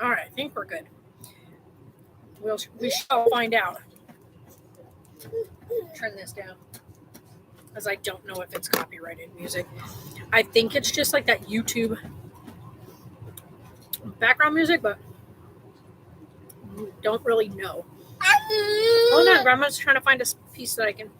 All right, I think we're good. We shall find out. Turn this down, as I don't know if it's copyrighted music. I think it's just like that YouTube background music, but don't really know. Hold on, Grandma's trying to find a piece that I can.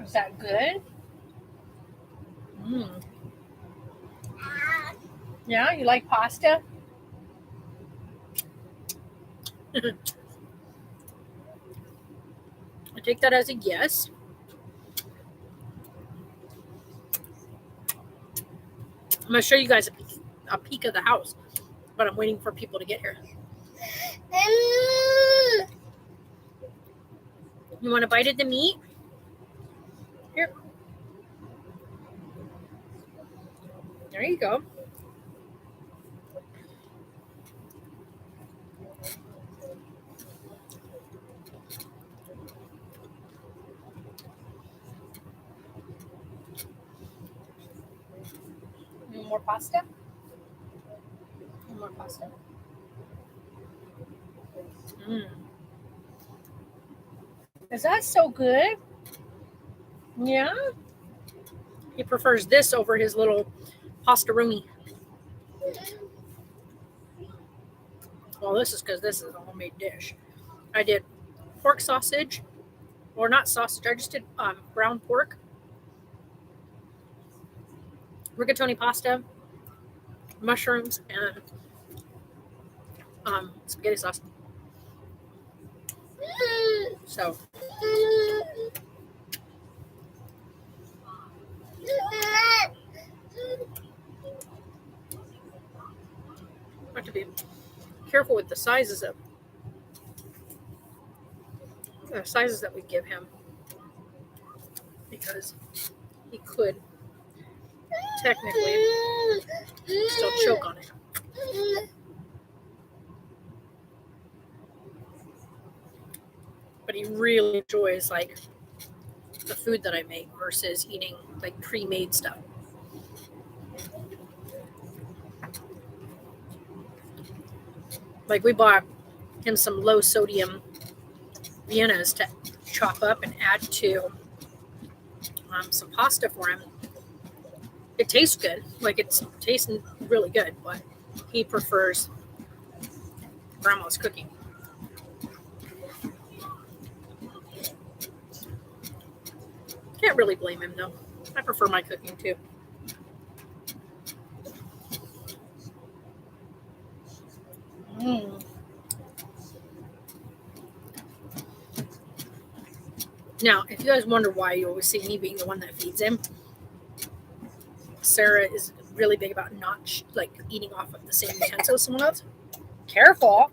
Is that good? Yeah, you like pasta? I take that as a yes. I'm going to show you guys a peek of the house, but I'm waiting for people to get here. You want a bite of the meat? Here. There you go. More pasta? More pasta. Is that so good? Yeah? He prefers this over his little pastaroni. Well, this is because this is a homemade dish. I did pork sausage, or not sausage, I just did ground pork, rigatoni pasta, mushrooms, and spaghetti sauce. So, I have to be careful with the sizes that we give him, because he could technically still choke on it. But he really enjoys like the food that I make versus eating like pre-made stuff. Like we bought him some low sodium Viennas to chop up and add to some pasta for him. It tastes good, like it's tasting really good, but he prefers Grandma's cooking. Can't really blame him though. I prefer my cooking too. Now, if you guys wonder why you always see me being the one that feeds him, Sarah is really big about not eating off of the same utensil as someone else. Careful.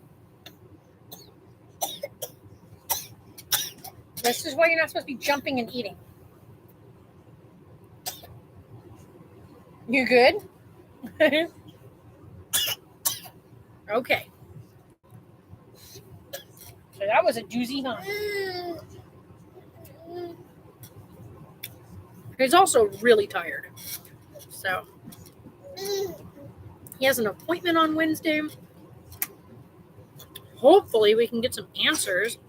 This is why you're not supposed to be jumping and eating. You good? Okay. So that was a doozy, huh? He's also really tired. So he has an appointment on Wednesday. Hopefully we can get some answers.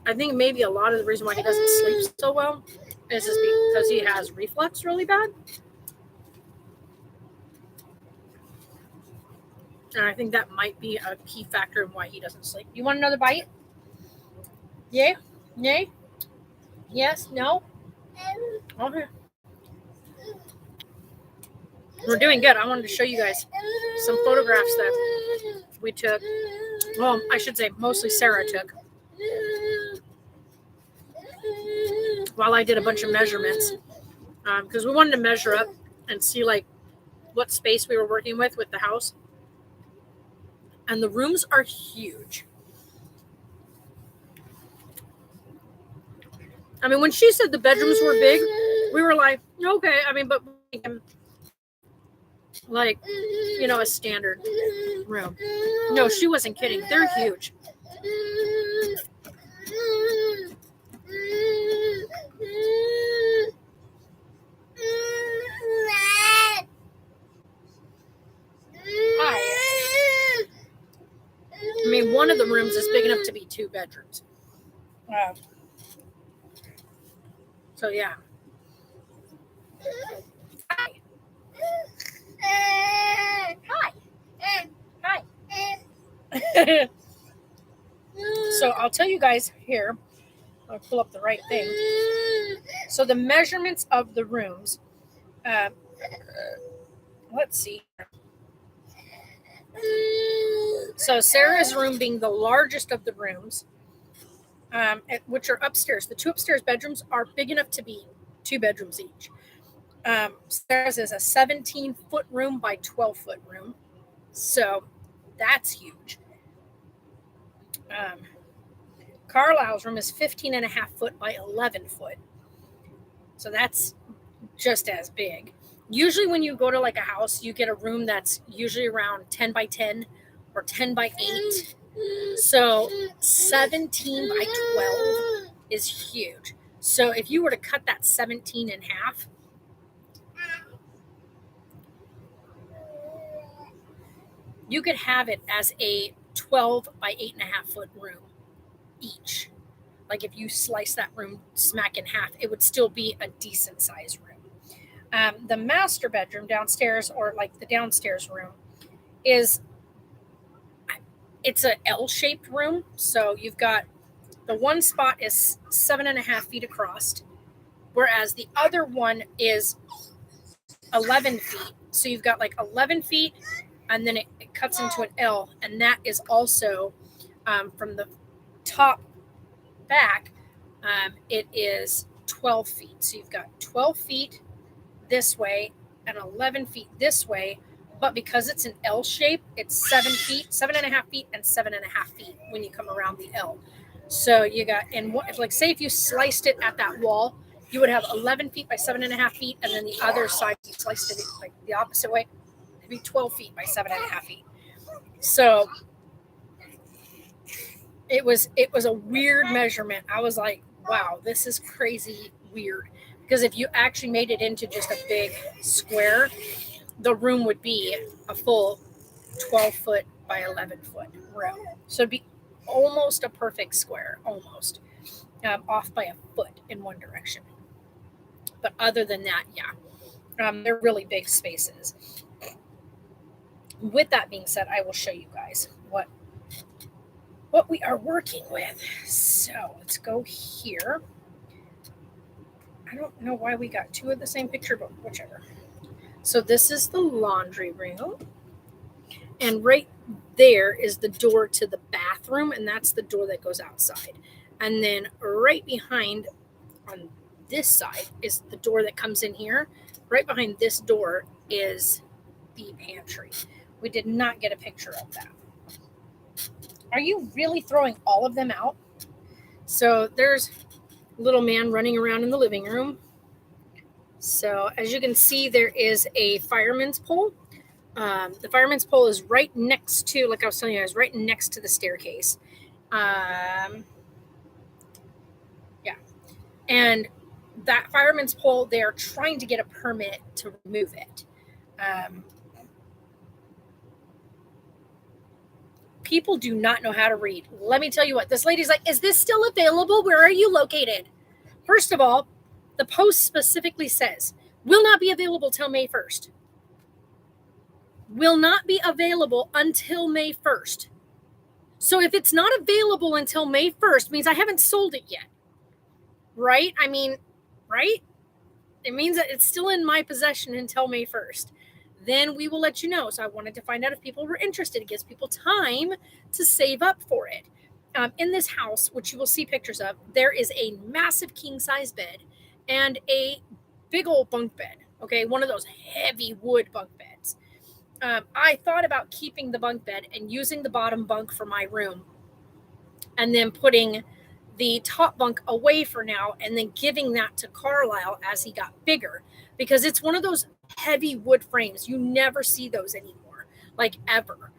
I think maybe a lot of the reason why he doesn't sleep so well is just because he has reflux really bad. And I think that might be a key factor in why he doesn't sleep. You want another bite? Yay? Nay? Yes? No? Okay. We're doing good. I wanted to show you guys some photographs that we took. Well, I should say mostly Sarah took. While I did a bunch of measurements. Because we wanted to measure up and see what space we were working with the house. And the rooms are huge. I mean, when she said the bedrooms were big, we were like, okay. I mean, but like, you know, a standard room. No, she wasn't kidding. They're huge. Hi. I mean, one of the rooms is big enough to be 2 bedrooms. So, yeah. Hi. Hi. Hi. So I'll tell you guys here. I'll pull up the right thing. So the measurements of the rooms. Let's see. So Sarah's room being the largest of the rooms, which are upstairs. The 2 upstairs bedrooms are big enough to be 2 bedrooms each. Sarah's is a 17-foot room by 12-foot room. So that's huge. Carlisle's room is 15.5 foot by 11 foot. So that's just as big. Usually when you go to like a house, you get a room that's usually around 10 by 10 or 10 by 8. So 17 by 12 is huge. So if you were to cut that 17 in half, you could have it as a 12 by 8.5 foot room each. Like if you slice that room smack in half, it would still be a decent size room. The master bedroom downstairs, or like the downstairs room, it's a L-shaped room. So you've got the one spot is 7.5 feet across, whereas the other one is 11 feet. So you've got like 11 feet, and then it cuts into an L, and that is also from the top back, it is 12 feet. So you've got 12 feet this way and 11 feet this way, but because it's an L shape, it's 7.5 feet, and 7.5 feet when you come around the L. So you got, and if like say if you sliced it at that wall, you would have 11 feet by 7.5 feet, and then the other side you sliced it like the opposite way, it'd be 12 feet by 7.5 feet. So it was a weird measurement. I was like, wow, this is crazy weird. Because if you actually made it into just a big square, the room would be a full 12 foot by 11 foot room. So it'd be almost a perfect square, almost off by a foot in one direction. But other than that, yeah, they're really big spaces. With that being said, I will show you guys what we are working with. So let's go here. I don't know why we got 2 of the same picture, but whichever. So this is the laundry room. And right there is the door to the bathroom, and that's the door that goes outside. And then right behind on this side is the door that comes in here. Right behind this door is the pantry. We did not get a picture of that. Are you really throwing all of them out? So there's little man running around in the living room. So as you can see, there is a fireman's pole. The fireman's pole is right next to, like I was telling you, is right next to the staircase. Yeah. And that fireman's pole, they are trying to get a permit to remove it. People do not know how to read. Let me tell you what, this lady's like, is this still available? Where are you located? First of all, the post specifically says, will not be available till May 1st. Will not be available until May 1st. So if it's not available until May 1st, means I haven't sold it yet. Right? I mean, right? It means that it's still in my possession until May 1st. Then we will let you know. So I wanted to find out if people were interested. It gives people time to save up for it. In this house, which you will see pictures of, there is a massive king-size bed and a big old bunk bed. Okay, one of those heavy wood bunk beds. I thought about keeping the bunk bed and using the bottom bunk for my room, and then putting the top bunk away for now and then giving that to Carlisle as he got bigger, because it's one of those heavy wood frames. You never see those anymore, like ever.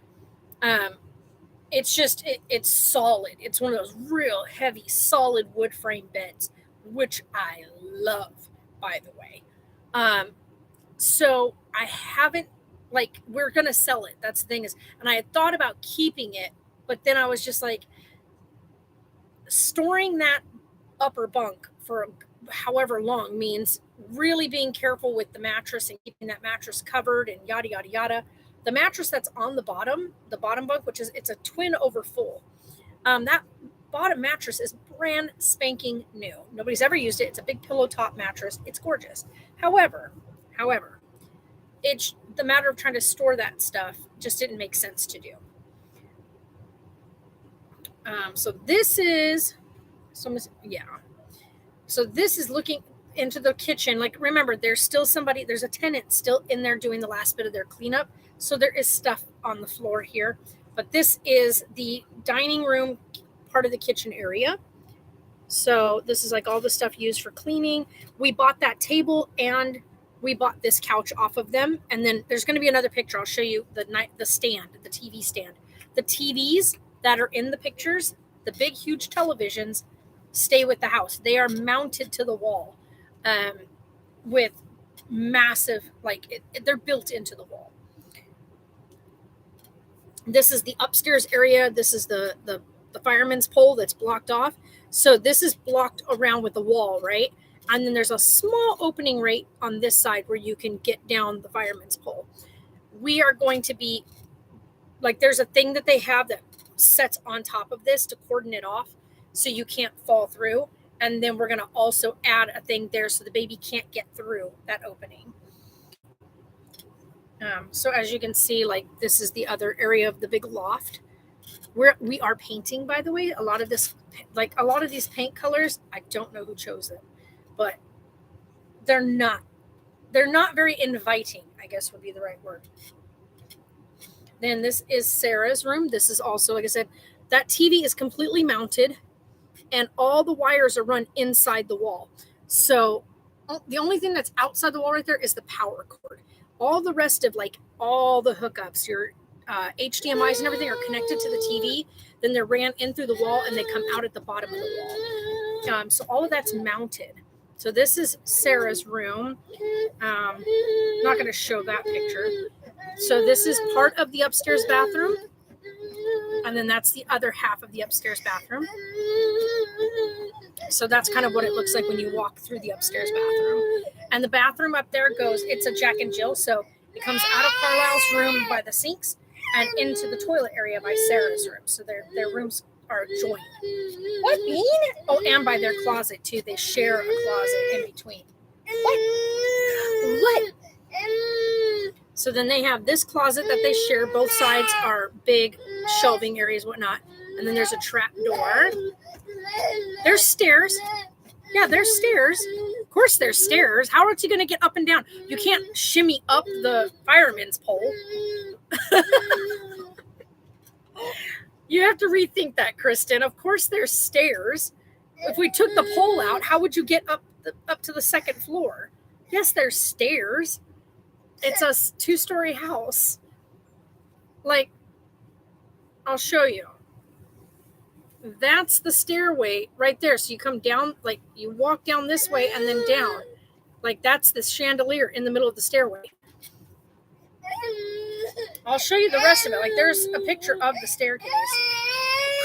It's just, it's solid. It's one of those real heavy, solid wood frame beds, which I love, by the way. So I haven't, like, we're going to sell it. That's the thing is, and I had thought about keeping it, but then I was just like, storing that upper bunk for however long means really being careful with the mattress and keeping that mattress covered and yada, yada, yada. The mattress that's on the bottom bunk, which is, it's a twin over full. That bottom mattress is brand spanking new. Nobody's ever used it. It's a big pillow top mattress. It's gorgeous. However, it's the matter of trying to store that stuff just didn't make sense to do. So this is, So this is looking into the kitchen. Like, remember, there's a tenant still in there doing the last bit of their cleanup. So there is stuff on the floor here, but this is the dining room part of the kitchen area. So this is like all the stuff used for cleaning. We bought that table and we bought this couch off of them. And then there's going to be another picture. I'll show you the TV stand. The TVs that are in the pictures, the big, huge televisions, stay with the house. They are mounted to the wall with massive, they're built into the wall. This is the upstairs area. This is the fireman's pole that's blocked off. So this is blocked around with the wall, right? And then there's a small opening right on this side where you can get down the fireman's pole. We are going to be, there's a thing that they have that sets on top of this to cordon it off so you can't fall through. And then we're going to also add a thing there so the baby can't get through that opening. So as you can see, this is the other area of the big loft. We are painting, by the way. A lot of these paint colors, I don't know who chose them, but they're not very inviting, I guess would be the right word. Then this is Sarah's room. This is also, like I said, that TV is completely mounted and all the wires are run inside the wall. So the only thing that's outside the wall right there is the power cord. All the rest of all the hookups, your HDMIs and everything are connected to the TV. Then they're ran in through the wall and they come out at the bottom of the wall. So all of that's mounted. So this is Sarah's room. Not going to show that picture. So this is part of the upstairs bathroom. And then that's the other half of the upstairs bathroom. So that's kind of what it looks like when you walk through the upstairs bathroom. And the bathroom up there it's a Jack and Jill. So it comes out of Carlisle's room by the sinks and into the toilet area by Sarah's room. So their rooms are joined. What, Bean? Oh, and by their closet too. They share a closet in between. What? So then they have this closet that they share. Both sides are big shelving areas, whatnot. And then there's a trap door. There's stairs. Yeah, there's stairs. Of course there's stairs. How are you going to get up and down? You can't shimmy up the fireman's pole. You have to rethink that, Kristen. Of course there's stairs. If we took the pole out, how would you get up to the second floor? Yes, there's stairs. It's a 2-story house. I'll show you. That's the stairway right there. So you come down, you walk down this way and then down. That's the chandelier in the middle of the stairway. I'll show you the rest of it. There's a picture of the staircase.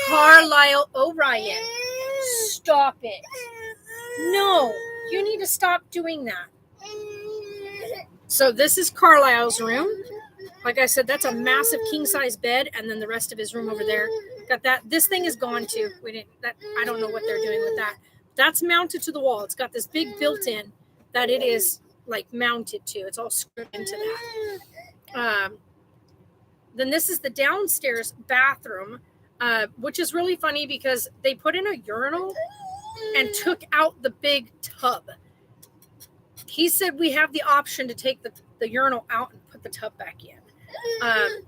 Carlisle O'Ryan. Stop it. No, you need to stop doing that. So this is Carlisle's room. Like I said, that's a massive king-size bed, and then the rest of his room over there. Got that. This thing is gone too. I don't know what they're doing with that. That's mounted to the wall. It's got this big built-in that it is mounted to. It's all screwed into that. Then this is the downstairs bathroom, which is really funny because they put in a urinal and took out the big tub. He said we have the option to take the urinal out and put the tub back in.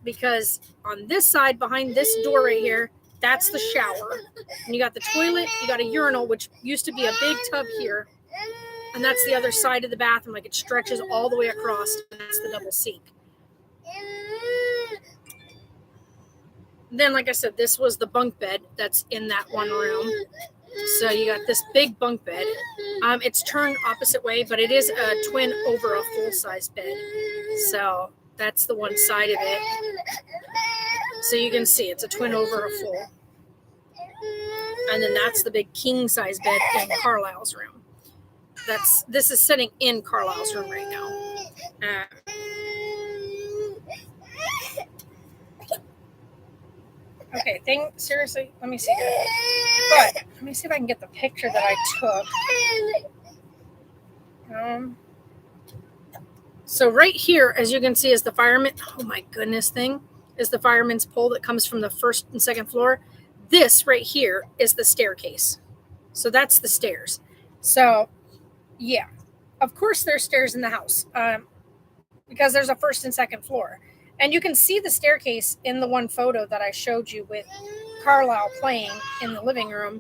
Because on this side, behind this door right here, That's the shower. And you got the toilet, you got a urinal, which used to be a big tub here. And that's the other side of the bathroom. Like it stretches all the way across. And that's the double sink. Then, like I said, this was the bunk bed that's in that one room. So you got this big bunk bed. It's turned opposite way, but it is a twin over a full-size bed. So that's the one side of it. So you can see it's a twin over a full. And then that's the big king-size bed in Carlisle's room. This is sitting in Carlisle's room right now. Okay, seriously, let me see here. But let me see if I can get the picture that I took. So right here, as you can see, is the fireman. Oh my goodness, thing is the fireman's pole that comes from the first and second floor. This right here is the staircase. So that's the stairs. So yeah, of course there's stairs in the house because there's a first and second floor. And you can see the staircase in the one photo that I showed you with Carlisle playing in the living room.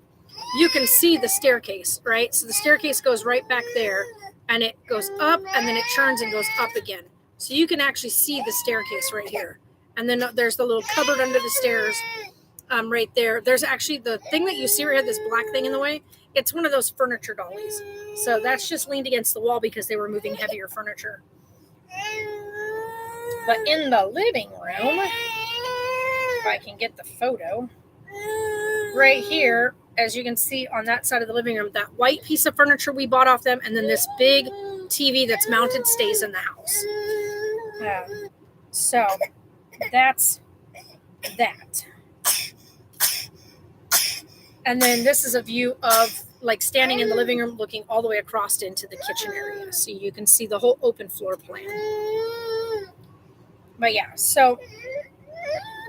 You can see the staircase, right? So the staircase goes right back there, and it goes up, and then it turns and goes up again. So you can actually see the staircase right here. And then there's the little cupboard under the stairs right there. There's actually the thing that you see right here, this black thing in the way. It's one of those furniture dollies. So that's just leaned against the wall because they were moving heavier furniture. But in the living room, if I can get the photo, right here, as you can see on that side of the living room, that white piece of furniture we bought off them, and then this big TV that's mounted stays in the house. So that's that. And then this is a view of like standing in the living room looking all the way across into the kitchen area. So you can see the whole open floor plan. But yeah, so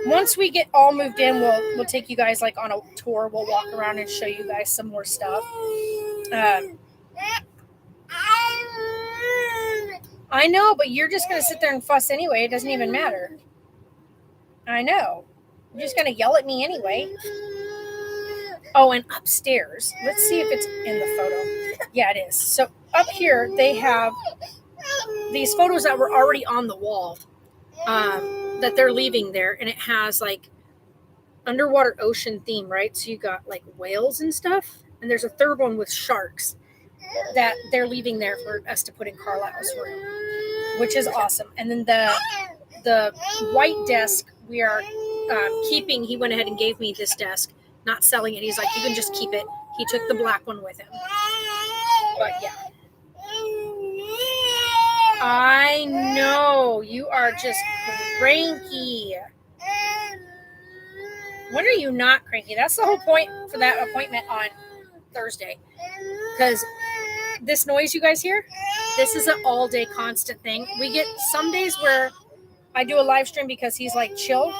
once we get all moved in, we'll take you guys like on a tour. We'll walk around and show you guys some more stuff. I know, but you're just going to sit there and fuss anyway. It doesn't even matter. I know. You're just going to yell at me anyway. Oh, and upstairs. Let's see if it's in the photo. Yeah, it is. So up here, they have these photos that were already on the wall. That they're leaving there, and it has like underwater ocean theme, right? So you got like whales and stuff, and there's a third one with sharks that they're leaving there for us to put in Carlisle's room, which is awesome. And then the white desk we are keeping. He went ahead and gave me this desk, not selling it. He's like, you can just keep it. He took the black one with him. But yeah. I know, you are just cranky. When are you not cranky? That's the whole point for that appointment on Thursday. Because this noise you guys hear, this is an all-day constant thing. We get some days where I do a live stream because he's like, chill.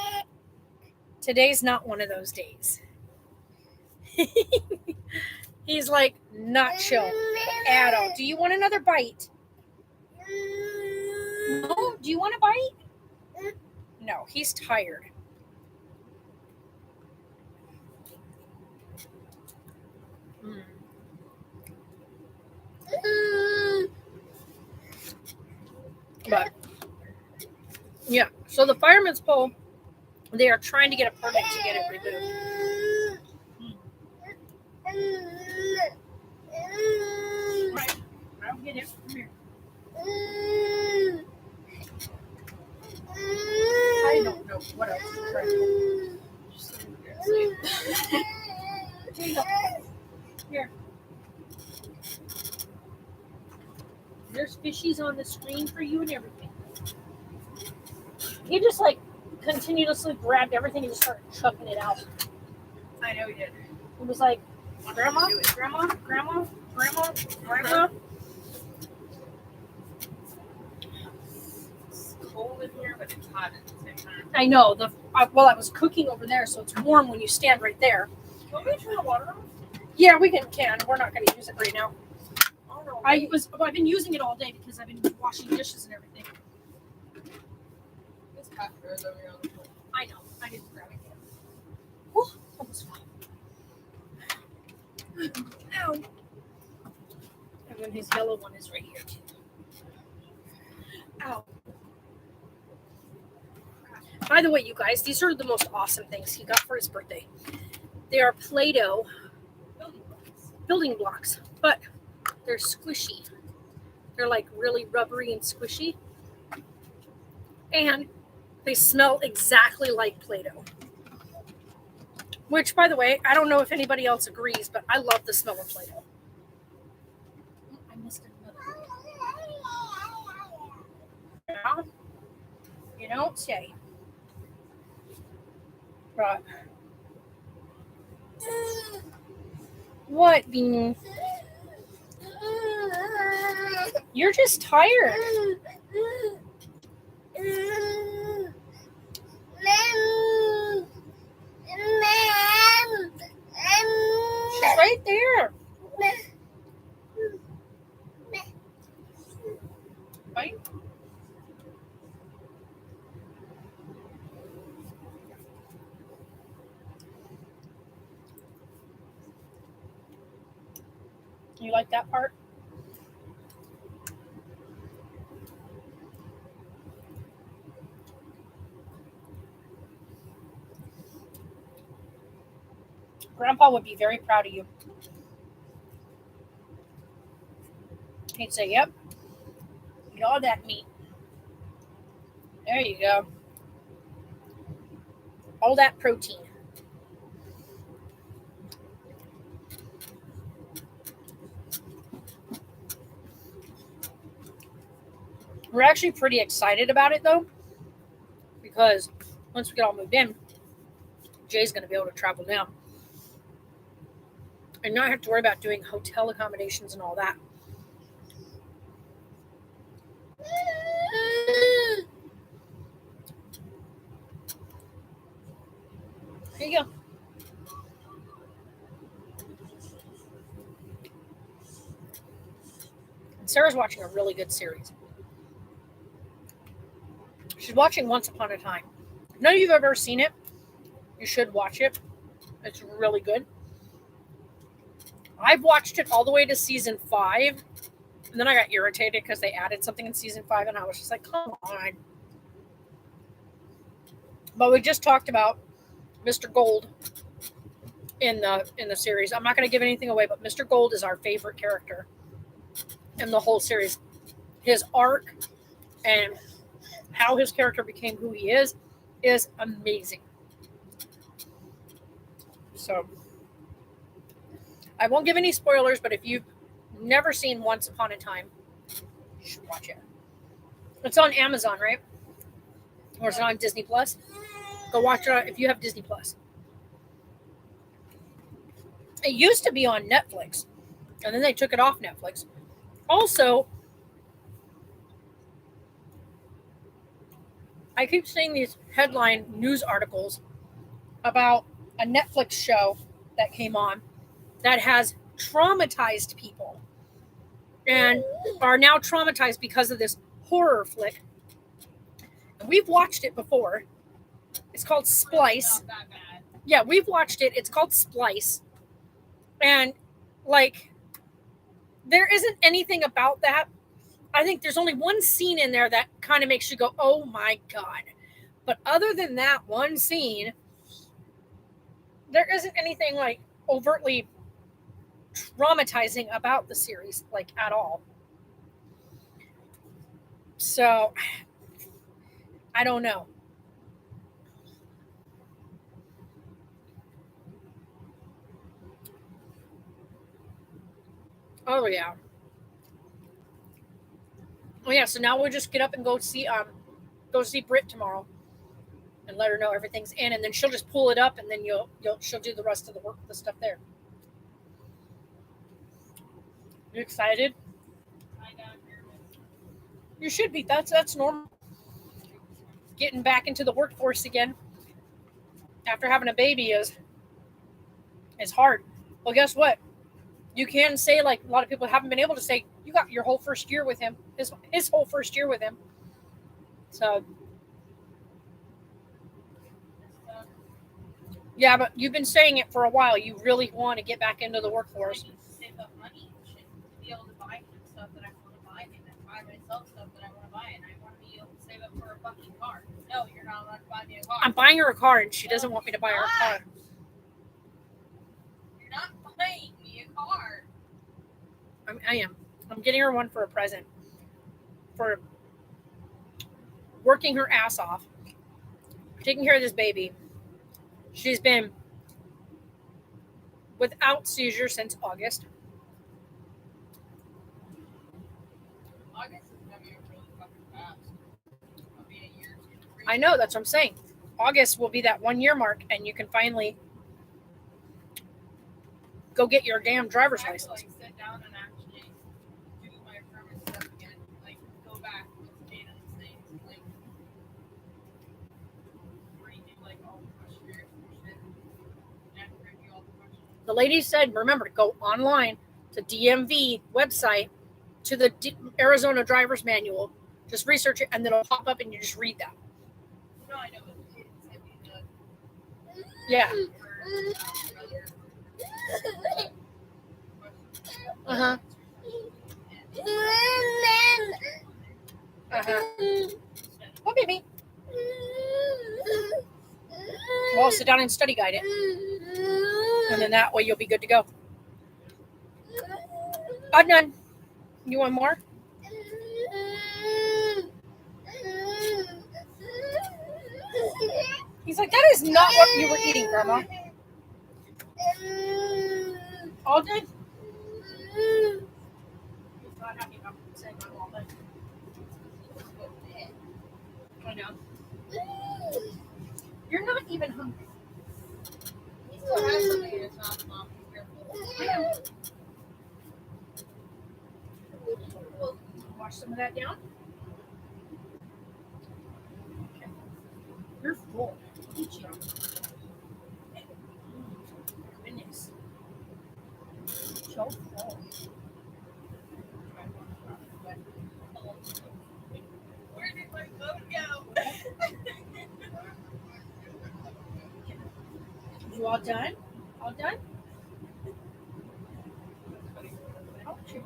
Today's not one of those days. He's like, not chill at all. Do you want another bite? No? Do you want a bite? No, he's tired. But, yeah. So the fireman's pole, they are trying to get a permit to get it removed. Right. I'll get it. Come here. I don't know what else to try. Here. There's fishies on the screen for you and everything. He just like continuously grabbed everything and just started chucking it out. I know he did. It was like, Grandma, Grandma, Grandma, Grandma, Grandma. It's cold in here, but it's hot at the same time. I know. Well, I was cooking over there, so it's warm when you stand right there. Can we turn the water on? Yeah, we can. We're not going to use it right now. Oh, no. I've been using it all day because I've been washing dishes and everything. This hot goes over here on the floor. I know. I didn't grab it yet. Whew, almost fell. Ow. And then his yellow one is right here too. Ow. By the way, you guys, these are the most awesome things he got for his birthday. They are Play-Doh building blocks, but they're squishy. They're like really rubbery and squishy. And they smell exactly like Play-Doh. Which, by the way, I don't know if anybody else agrees, but I love the smell of Play-Doh. I missed another. Yeah. You don't say. Right. What, Beanie? You're just tired. She's right there. Right? You like that part? Grandpa would be very proud of you. He'd say, yep, eat all that meat. There you go. All that protein. We're actually pretty excited about it, though, because once we get all moved in, Jay's going to be able to travel down and not have to worry about doing hotel accommodations and all that. Here you go. And Sarah's watching a really good series. She's watching Once Upon a Time. If none of you have ever seen it, you should watch it. It's really good. I've watched it all the way to season 5, and then I got irritated because they added something in season 5, and I was just like, come on. But we just talked about Mr. Gold in the series. I'm not going to give anything away, but Mr. Gold is our favorite character in the whole series. His arc and how his character became who he is amazing. So I won't give any spoilers, but if you've never seen Once Upon a Time, you should watch it. It's on Amazon, right? Or is it on Disney Plus? Go watch it if you have Disney Plus. It used to be on Netflix, and then they took it off Netflix. Also, I keep seeing these headline news articles about a Netflix show that came on that has traumatized people and are now traumatized because of this horror flick. And we've watched it before. It's called Splice. Yeah, we've watched it. It's called Splice. And, like, there isn't anything about that. I think there's only one scene in there that kind of makes you go, oh my God. But other than that one scene, there isn't anything, like, overtly traumatizing about the series, like, at all. So, I don't know. Oh yeah. Oh yeah. So now we'll just get up and go see Britt tomorrow, and let her know everything's in, and then she'll just pull it up, and then she'll do the rest of the work, the stuff there. You excited? You should be. That's normal. Getting back into the workforce again after having a baby is hard. Well, guess what? You can say, like a lot of people haven't been able to say, you got your whole first year with him, his whole first year with him. So Yeah, but you've been saying it for a while. You really want to get back into the I workforce. need to save up money and shit to be able to buy him stuff that I want to buy him and buy myself stuff that I want to buy, and I want to be able to save up for a fucking car. No, you're not allowed to buy me a car. I'm buying her a car, and she doesn't want me to buy her a car. You're not buying me a car. I am. I'm getting her one for a present. For working her ass off, taking care of this baby. She's been without seizure since August. August is coming really fucking fast. It'll be a year, 2 to 3. I know, that's what I'm saying. August will be that 1 year mark, and you can finally go get your damn driver's I have license. to, sit down and actually do my permit stuff again. Go back with data and things. Redo, all the questionnaires and shit. And review all the questions. The lady said, remember, to go online to DMV website to the Arizona driver's manual. Just research it, and then it'll pop up, and you just read that. No, I know. It sent me the Yeah. Uh-huh. Oh, baby. Well, sit down and study guide it. And then that way you'll be good to go. Adnan, you want more? He's like, that is not what you were eating, Grandma. All good? He's not happy about saying I'm all good. I know. You're not even hungry. He still has something in his mouth, Mom. Be careful. Wash some of that down. Okay. You're full. Eat you. Goodness. So full. Where did my phone go? You all done? All done? Oh, sure.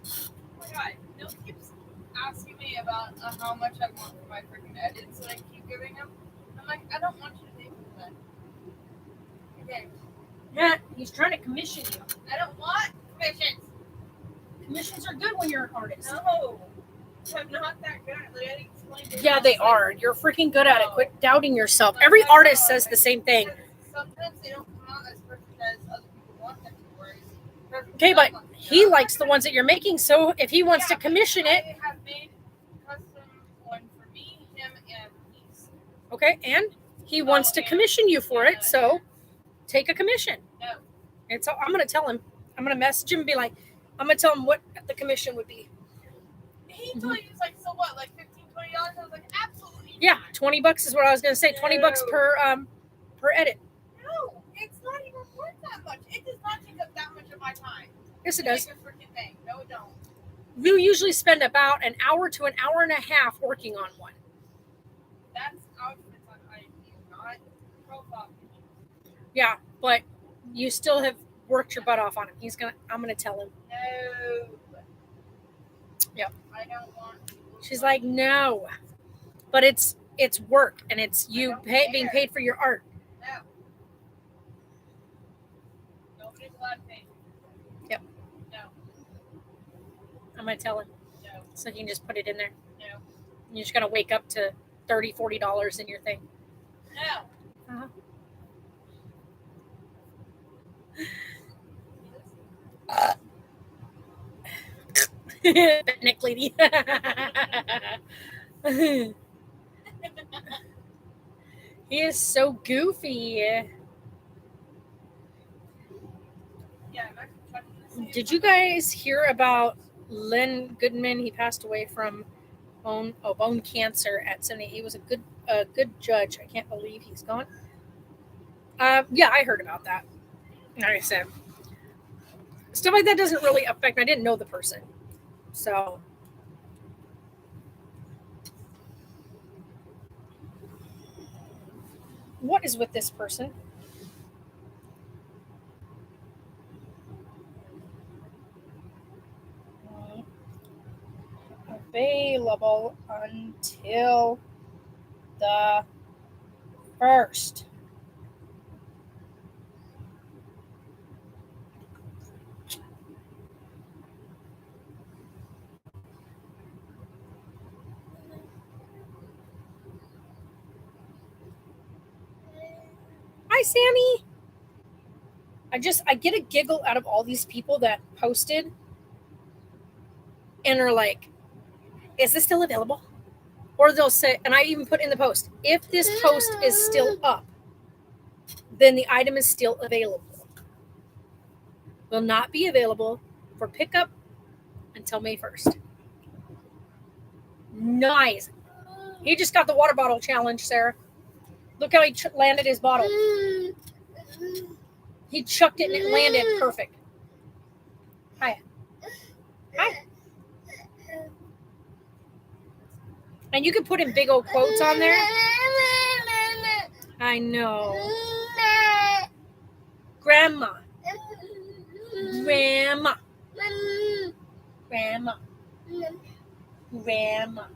Oh my god, Bill keeps asking me about how much I want for my freaking edits that I keep giving him. I'm like, I don't want you to pay for that. Okay, Yeah, he's trying to commission you. I don't want commissions. Commissions are good when you're an artist. No, I'm not that good. Like, I explained it. Yeah, they are. You're freaking good at it. Quit doubting yourself. Every artist says the same thing. Sometimes they don't come out as perfect as other people want them to. Whereas Okay, but he likes the ones that you're making, so if he wants to commission it, I have made custom one for me, him, and Peace. okay, and he wants to commission you for it, so take a commission. No. And so I'm going to tell him. I'm going to message him and be like, I'm going to tell him what the commission would be. He told me, he was like, so what, like $15, $20? I was like, absolutely Yeah, not. $20 is what I was going to say. $20 per edit. No, it's not even worth that much. It does not take up that much of my time. Yes, it to does. make a freaking thing. No, it don't. You usually spend about an hour to an hour and a half working on one. That's outfits on ID, not profile pictures. Yeah, but you still have worked your butt off on him. I'm gonna tell him. No. Yep. I don't want to. She's like, no, but it's work, and it's you being paid for your art. No. Nobody's allowed to pay. Yep. No. I'm gonna tell him No. so he can just put it in there. No. You're just gonna wake up to $30, $40 in your thing. No. Uh-huh. Nick lady. He is so goofy. Yeah, I'm actually trying to Did you guys hear about Len Goodman? He passed away from bone cancer at 70. He was a good a good judge. I can't believe he's gone. Yeah, I heard about that. Like I said, stuff like that doesn't really affect me. I didn't know the person. So, what is with this person? Available until the 1st. Hi, Sammy. I get a giggle out of all these people that posted and are like, is this still available? Or they'll say, and I even put in the post, if this post is still up, then the item is still available. Will not be available for pickup until May 1st. Nice. He just got the water bottle challenge, Sarah. Look how he landed his bottle. He chucked it and it landed perfect. Hi. Hi. And you can put in big old quotes on there. I know. Grandma. Grandma. Grandma. Grandma.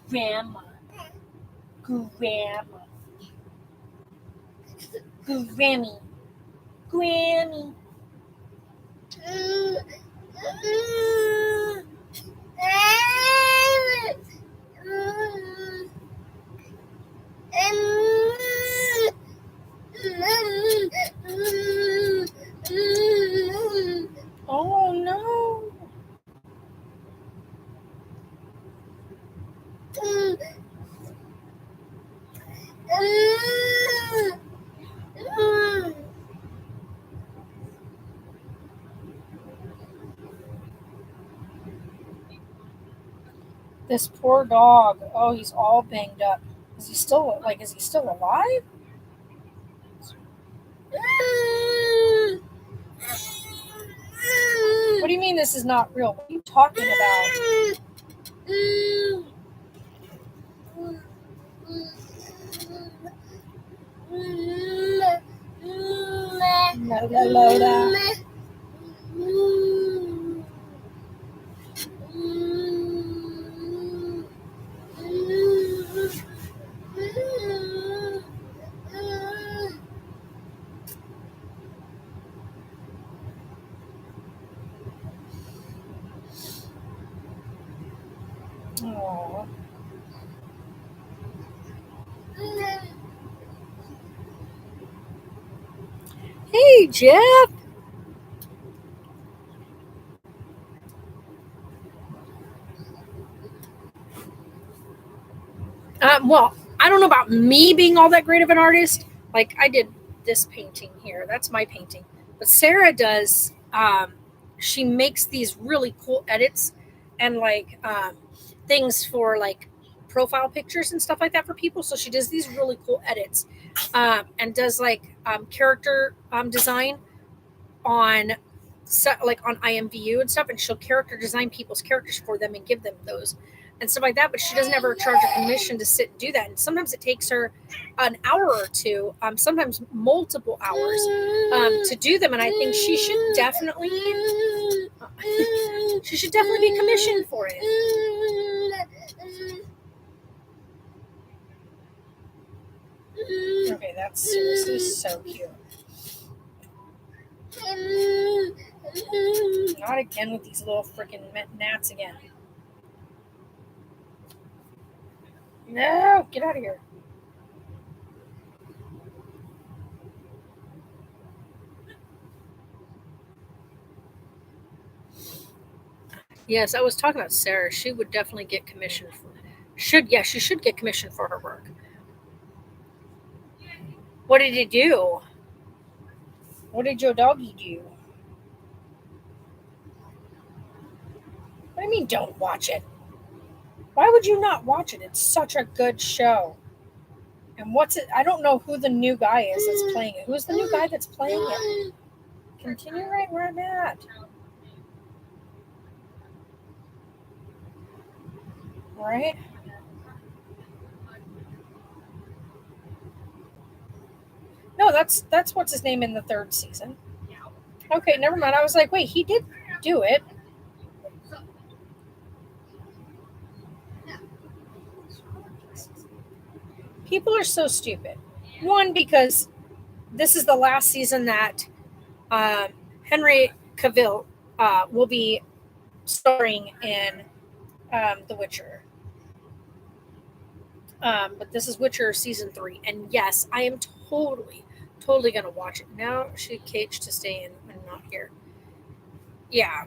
Grandma. Grandma. Grammy. Grammy. Oh no. This poor dog. Oh, he's all banged up. Is he still alive? What do you mean this is not real? What are you talking about? Lola. Aww. Hey, Jeff. Well, I don't know about me being all that great of an artist. Like, I did this painting here. That's my painting. But Sarah does, she makes these really cool edits and, like, things for, like, profile pictures and stuff like that for people. So she does these really cool edits and does, like, character design on on IMVU and stuff, and she'll character design people's characters for them and give them those and stuff like that. But she doesn't ever charge a commission to sit and do that. And sometimes it takes her an hour or two, sometimes multiple hours to do them. And I think she should definitely be commissioned for it. Okay, that's seriously so cute. Not again with these little freaking gnats again. No, get out of here. Yes, I was talking about Sarah. She would definitely get commissioned for she should get commissioned for her work. What did he do? What did your doggy do? What do you mean don't watch it? Why would you not watch it? It's such a good show. And what's it? I don't know who the new guy is that's playing it. Who's the new guy that's playing it? Continue right where I'm at. Right? No, that's what's his name in the 3rd season. Okay, never mind. I was like, wait, he did do it. People are so stupid. One, because this is the last season that Henry Cavill will be starring in The Witcher. But this is Witcher season 3, and yes, I am totally gonna watch it. Now she caged to stay in and not here. Yeah.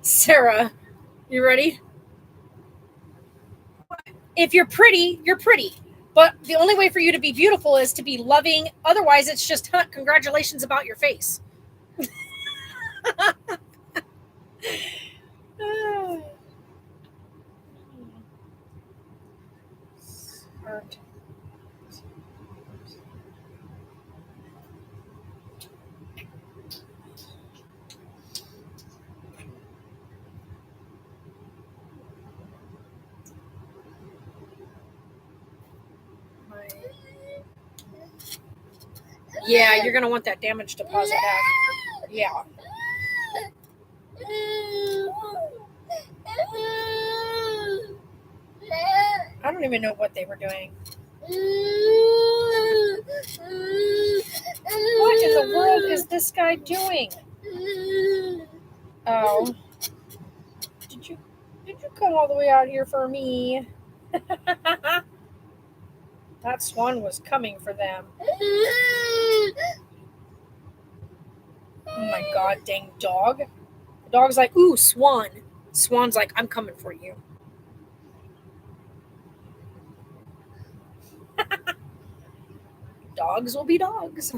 Sarah, you ready? If you're pretty, you're pretty. But the only way for you to be beautiful is to be loving. Otherwise, it's just congratulations about your face. Smart. Yeah, you're gonna want that damage deposit back. Yeah. I don't even know what they were doing. What in the world is this guy doing? Oh. Did you come all the way out here for me? That swan was coming for them. Oh my god, dang dog. The dog's like, ooh, swan. Swan's like, I'm coming for you. Dogs will be dogs.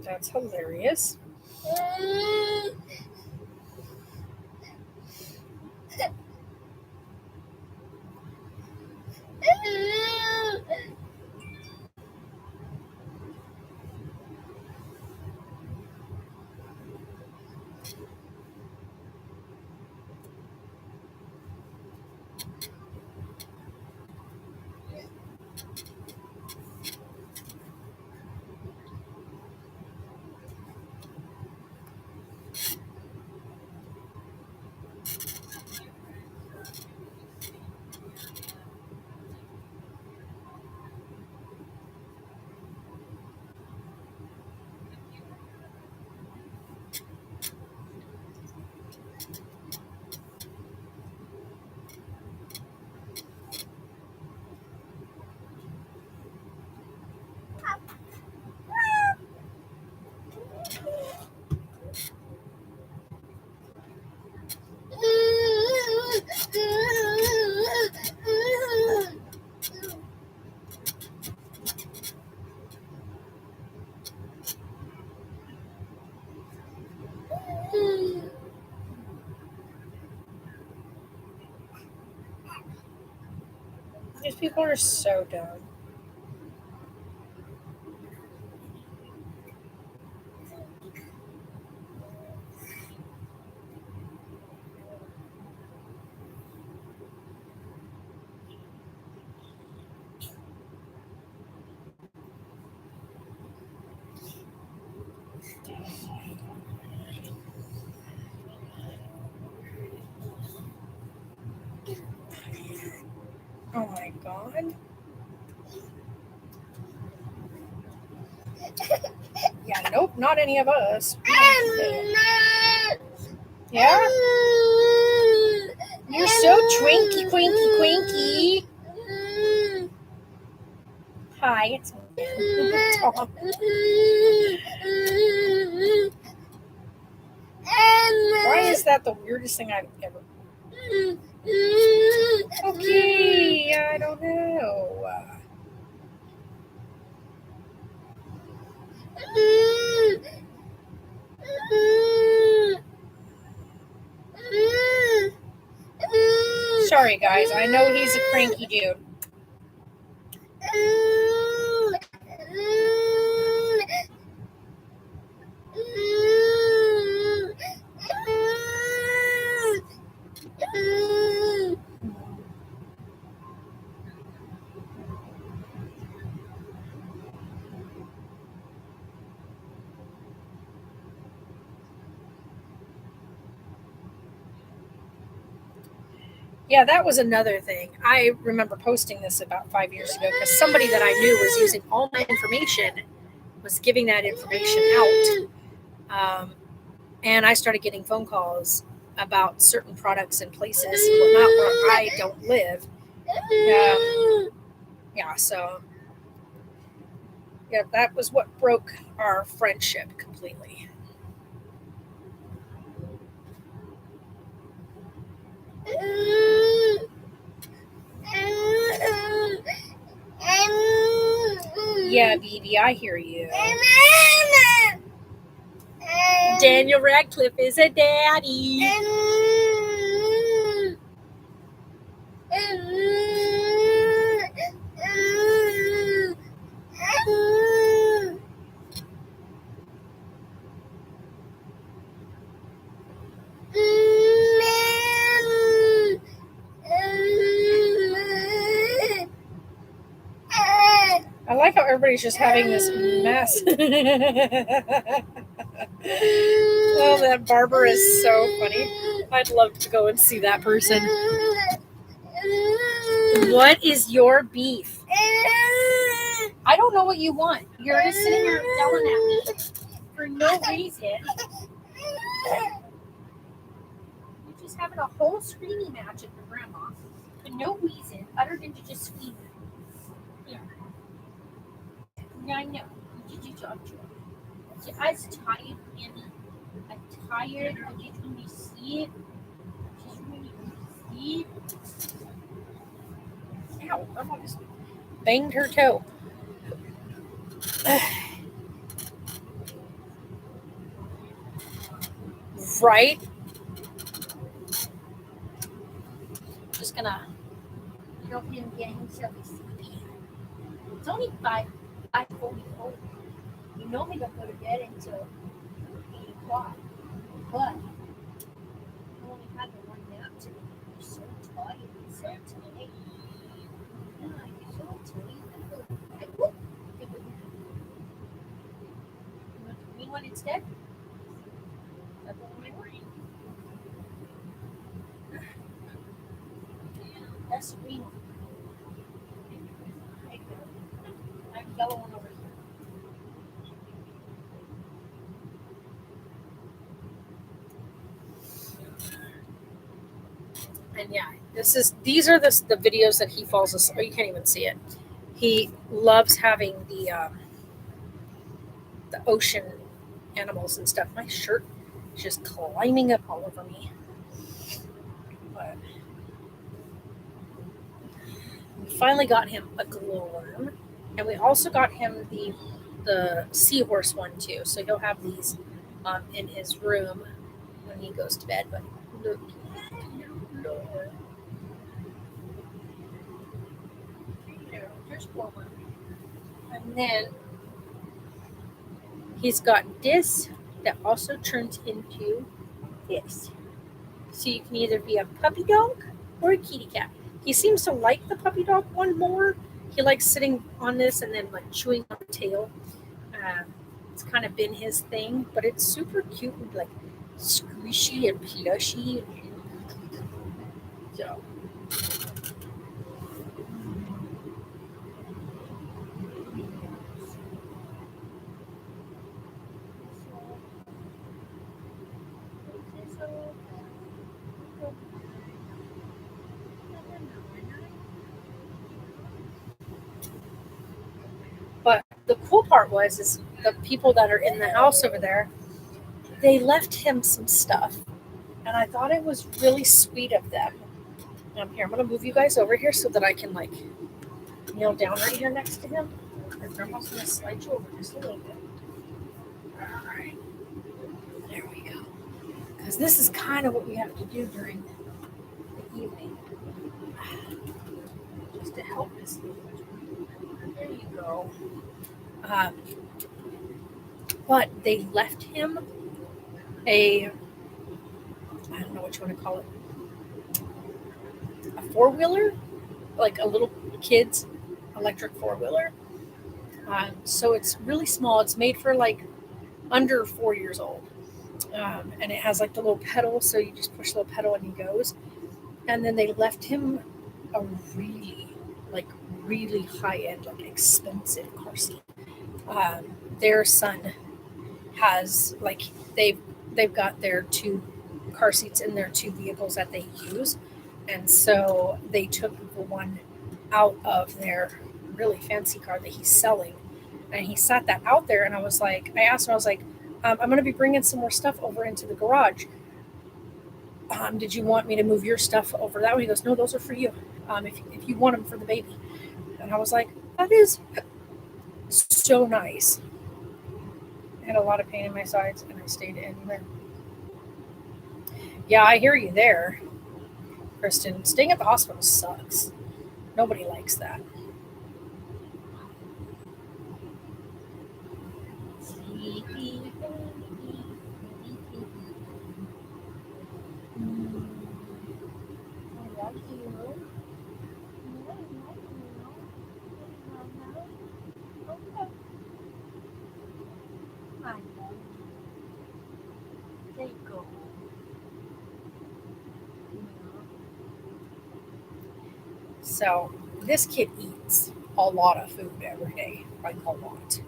That's hilarious. These people are so dumb. Oh my god. Nope, not any of us. Yeah? You're so twinky, quinky, quinky. Hi, it's me. Tom. Why is that the weirdest thing I've ever... Okay, I don't know. Sorry, guys. I know he's a cranky dude. Yeah, that was another thing. I remember posting this about 5 years ago because somebody that I knew was using all my information, was giving that information out. And I started getting phone calls about certain products and places and whatnot where I don't live. Yeah, so yeah, that was what broke our friendship completely. Yeah, BB, I hear you. Daniel Radcliffe is a daddy. I like how everybody's just having this mess. Oh, that barber is so funny. I'd love to go and see that person. What is your beef? I don't know what you want. You're just sitting here yelling at me for no reason. You're just having a whole screaming match at your grandma for no reason other than to just scream. Yeah. I know. Did you talk to her? I was tired, Annie. I'm tired. I just want to sleep. Just want to sleep. Ow, I'm almost banged her toe. Right? Just gonna help him get himself sleepy. It's only 5:44. You normally don't go to bed until 8 o'clock. But you only had the one nap today. You're so tired. You're so tired. You're so tired. You want the green one instead? That's the one I want. That's the green one. I have the yellow one over here. And yeah, these are the videos that he falls asleep. Oh, you can't even see it. He loves having the ocean animals and stuff. My shirt is just climbing up all over me. But we finally got him a glowworm, and we also got him the seahorse one too. So he'll have these in his room when he goes to bed. But look, Lord. There's one. And then he's got this that also turns into this. So you can either be a puppy dog or a kitty cat. He seems to like the puppy dog one more. He likes sitting on this and then like chewing on the tail. It's kind of been his thing, but it's super cute and like squishy and plushy. So. the cool part is the people that are in the house over there, they left him some stuff. And I thought it was really sweet of them. Here, I'm going to move you guys over here so that I can like kneel down right here next to him. And Grandma's going to slide you over just a little bit. All right. There we go. Because this is kind of what we have to do during the evening. Just to help us. There you go. But they left him I don't know what you want to call it, a four-wheeler, like a little kid's electric four-wheeler. So it's really small. It's made for like under 4 years old. And it has like the little pedal, so you just push the little pedal and he goes. And then they left him a really high-end, like expensive car seat. Their son has like they've got their 2 car seats in their 2 vehicles that they use, and so they took the one out of their really fancy car that he's selling, and he sat that out there. And I asked him, I was like, I'm going to be bringing some more stuff over into the garage. Did you want me to move your stuff over that way? He goes, no, those are for you. If you want them for the baby. And I was like, that is so nice. I had a lot of pain in my sides, and I stayed in there. Yeah, I hear you there, Kristen. Staying at the hospital sucks. Nobody likes that. There you go. So this kid eats a lot of food every day, like a lot.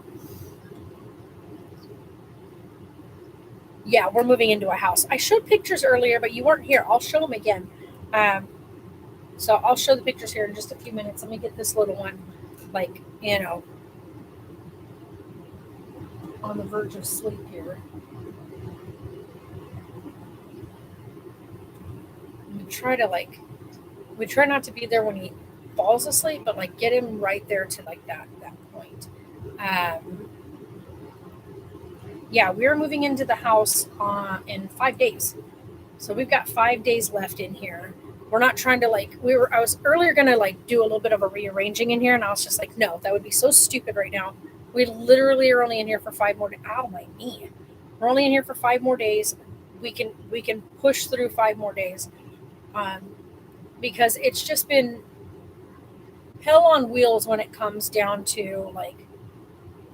Yeah, we're moving into a house. I showed pictures earlier, but you weren't here. I'll show them again. So I'll show the pictures here in just a few minutes. Let me get this little one, like, on the verge of sleep here. We try not to be there when he falls asleep, but like get him right there to like that point. Yeah, we're moving into the house in 5 days. So we've got 5 days left in here. We're not trying to I was earlier going to like do a little bit of a rearranging in here. And I was just like, no, that would be so stupid right now. We literally are only in here for 5 more days. Ow, my knee. We're only in here for 5 more days. We can push through 5 more days. Because it's just been hell on wheels when it comes down to like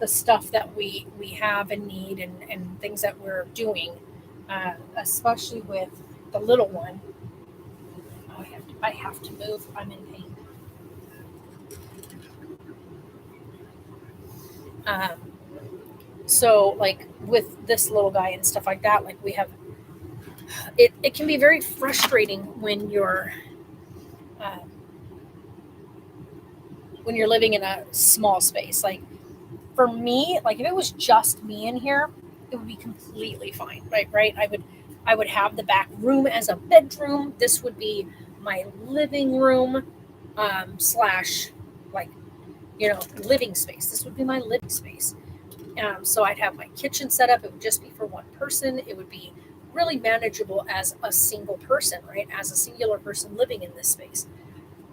the stuff that we have and need and things that we're doing, especially with the little one. I have to move. I'm in pain. So like with this little guy and stuff like that, like we have, it can be very frustrating when you're living in a small space. Like for me, like if it was just me in here, it would be completely fine, right? I would have the back room as a bedroom. This would be my living room, slash like, living space. This would be my living space. So I'd have my kitchen set up. It would just be for one person. It would be really manageable as a single person, right? As a singular person living in this space.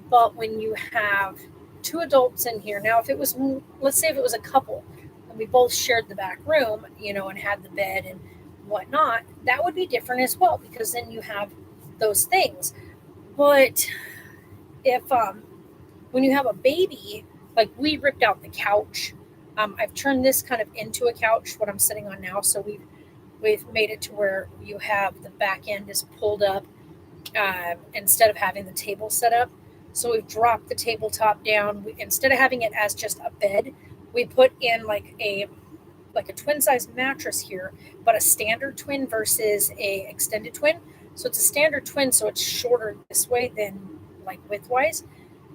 But when you have 2 adults in here, now let's say if it was a couple and we both shared the back room, and had the bed and whatnot, that would be different as well, because then you have those things. But if when you have a baby, like we ripped out the couch, I've turned this kind of into a couch, what I'm sitting on now. So we've made it to where you have the back end is pulled up, instead of having the table set up. So we've dropped the tabletop down. Instead of having it as just a bed, we put in like a twin size mattress here, but a standard twin versus a extended twin. So it's a standard twin, so it's shorter this way than like widthwise.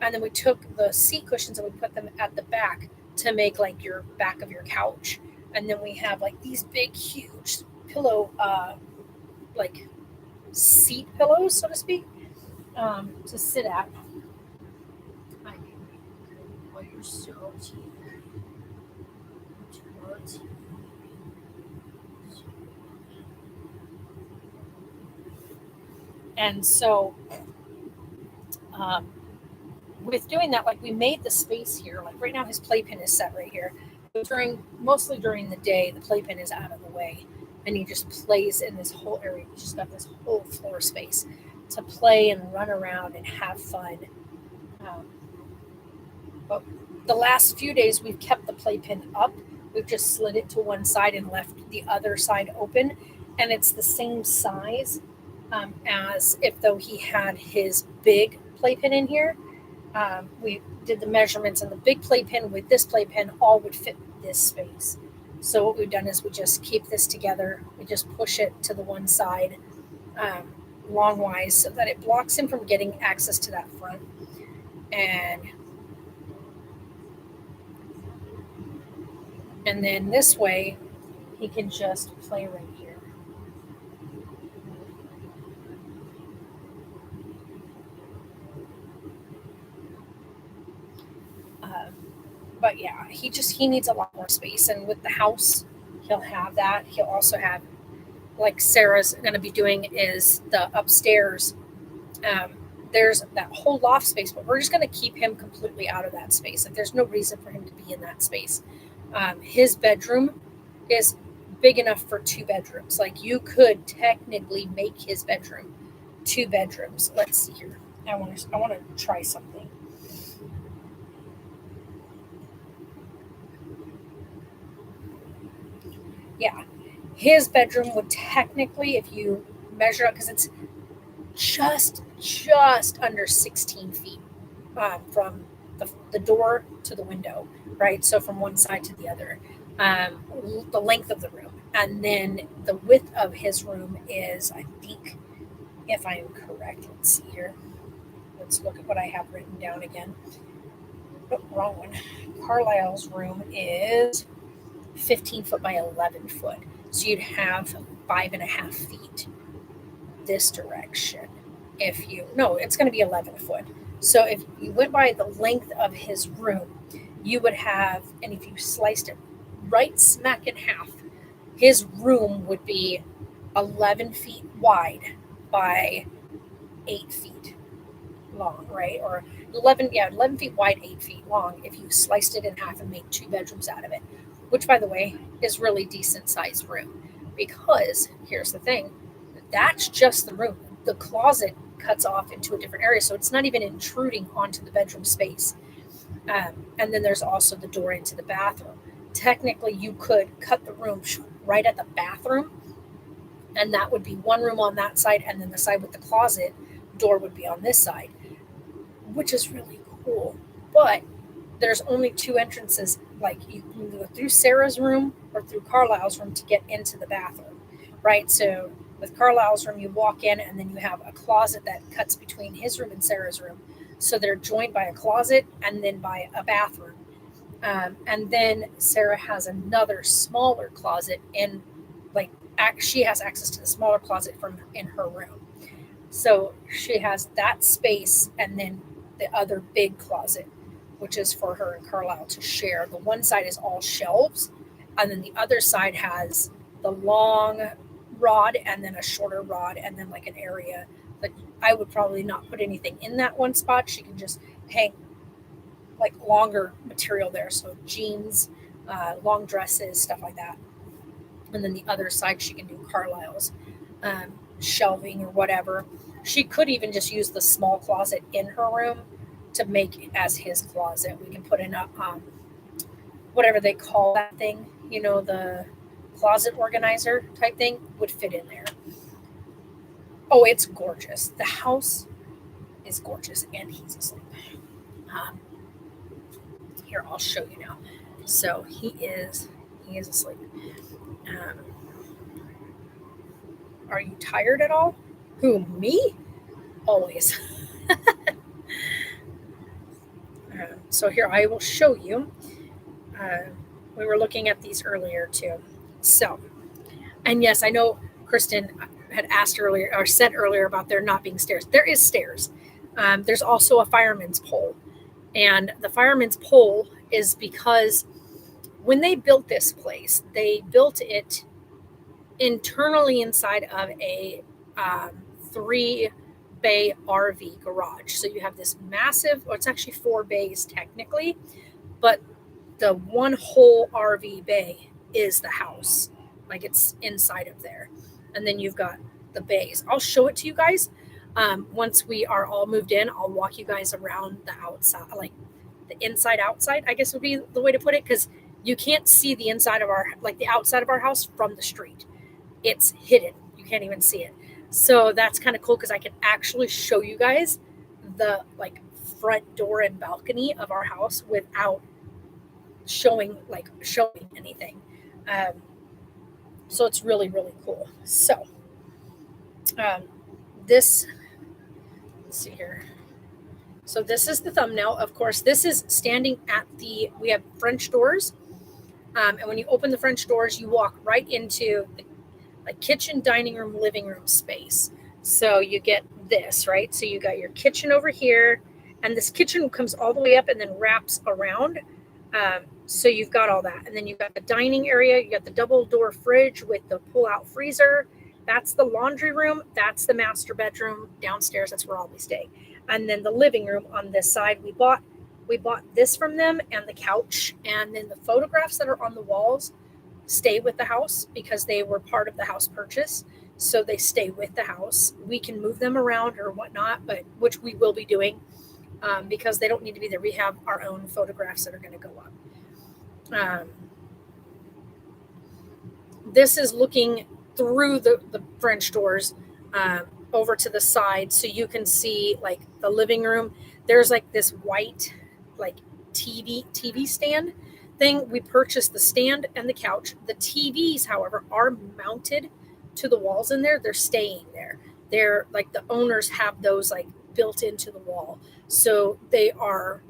And then we took the seat cushions and we put them at the back. to make like your back of your couch. And then we have like these big, huge pillow, like seat pillows, so to speak, to sit at. Oh, you're so cute. And so, with doing that, like we made the space here. Like right now, his playpen is set right here. But mostly during the day, the playpen is out of the way, and he just plays in this whole area. He's just got this whole floor space to play and run around and have fun. But the last few days, we've kept the playpen up. We've just slid it to one side and left the other side open, and it's the same size as if though he had his big playpen in here. We did the measurements, and the big playpen with this playpen all would fit this space. So what we've done is we just keep this together. We just push it to the one side longwise so that it blocks him from getting access to that front. And then this way, he can just play right here. But yeah, he needs a lot more space. And with the house, he'll have that. He'll also have, like Sarah's going to be doing, is the upstairs. There's that whole loft space, but we're just going to keep him completely out of that space. Like there's no reason for him to be in that space. His bedroom is big enough for 2 bedrooms. Like you could technically make his bedroom 2 bedrooms. Let's see here. I want to try something. Yeah, his bedroom would technically, if you measure it, because it's just under 16 feet from the door to the window, right? So from one side to the other, the length of the room. And then the width of his room is, I think, if I am correct, let's see here. Let's look at what I have written down again. Oh, wrong one. Carlisle's room is 15 foot by 11 foot. So you'd have 5.5 feet this direction. It's going to be 11 foot. So if you went by the length of his room, you would have, and if you sliced it right smack in half, his room would be 11 feet wide by 8 feet long, right? Or 11 feet wide, 8 feet long if you sliced it in half and made 2 bedrooms out of it, which, by the way, is really decent sized room. Because here's the thing, that's just the room. The closet cuts off into a different area, so it's not even intruding onto the bedroom space. And then there's also the door into the bathroom. Technically, you could cut the room right at the bathroom, and that would be one room on that side, and then the side with the closet door would be on this side, which is really cool. But there's only 2 entrances. Like you can go through Sarah's room or through Carlisle's room to get into the bathroom, right? So with Carlisle's room, you walk in, and then you have a closet that cuts between his room and Sarah's room. So they're joined by a closet and then by a bathroom. And then Sarah has another smaller closet she has access to the smaller closet from in her room. So she has that space and then the other big closet, which is for her and Carlisle to share. The one side is all shelves, and then the other side has the long rod and then a shorter rod, and then like an area that I would probably not put anything in that one spot. She can just hang like longer material there. So jeans, long dresses, stuff like that. And then the other side, she can do Carlisle's shelving or whatever. She could even just use the small closet in her room to make it as his closet. We can put in a, whatever they call that thing, the closet organizer type thing would fit in there. Oh, it's gorgeous. The house is gorgeous, and he's asleep. Here, I'll show you now. So he is asleep. Are you tired at all? Who, me? Always. So here I will show you. We were looking at these earlier too. So, and yes, I know Kristen had asked earlier or said earlier about there not being stairs. There is stairs. There's also a fireman's pole. And the fireman's pole is because when they built this place, they built it internally inside of a 3-bay RV garage. So you have this massive, or it's actually 4 bays technically, but the one whole RV bay is the house. Like it's inside of there. And then you've got the bays. I'll show it to you guys. Once we are all moved in, I'll walk you guys around the outside, like the inside outside, I guess would be the way to put it. Cause you can't see the inside of the outside of our house from the street. It's hidden. You can't even see it. So that's kind of cool because I can actually show you guys the like front door and balcony of our house without showing anything. So it's really, really cool. So let's see here. So this is the thumbnail. Of course, this is standing at we have French doors. And when you open the French doors, you walk right into the kitchen, dining room, living room space. So you get this, right? So you got your kitchen over here, and this kitchen comes all the way up and then wraps around. So you've got all that. And then you've got the dining area. You got the double door fridge with the pull-out freezer. That's the laundry room. That's the master bedroom downstairs. That's where I'll be staying. And then the living room on this side, we bought this from them, and the couch. And then the photographs that are on the walls stay with the house because they were part of the house purchase. So they stay with the house. We can move them around or whatnot, but which we will be doing because they don't need to be there. We have our own photographs that are going to go up. This is looking through the French doors over to the side, so you can see like the living room. There's like this white like TV stand thing. We purchased the stand and the couch. The TVs, however, are mounted to the walls in there. They're staying there. They're like the owners have those like built into the wall, so they are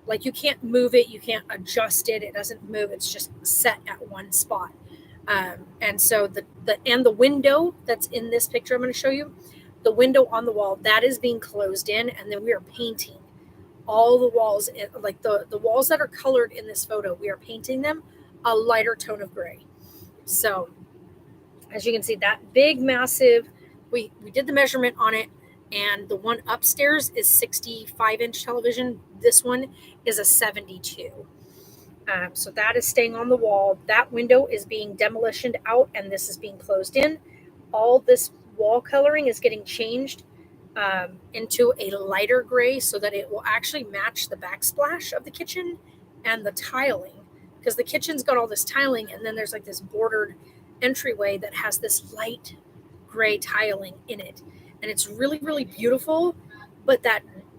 like you can't move it, you can't adjust it. It doesn't move. It's just set at one spot. And so the window that's in this picture I'm going to show you, the window on the wall, that is being closed in, and then we are painting all the walls, like the walls that are colored in this photo, we are painting them a lighter tone of gray. So as you can see, that big, massive, we did the measurement on it, and the one upstairs is 65-inch television. This one is a 72. So that is staying on the wall. That window is being demolitioned out, and this is being closed in. All this wall coloring is getting changed into a lighter gray so that it will actually match the backsplash of the kitchen and the tiling, because the kitchen's got all this tiling, and then there's like this bordered entryway that has this light gray tiling in it, and it's really, really beautiful. But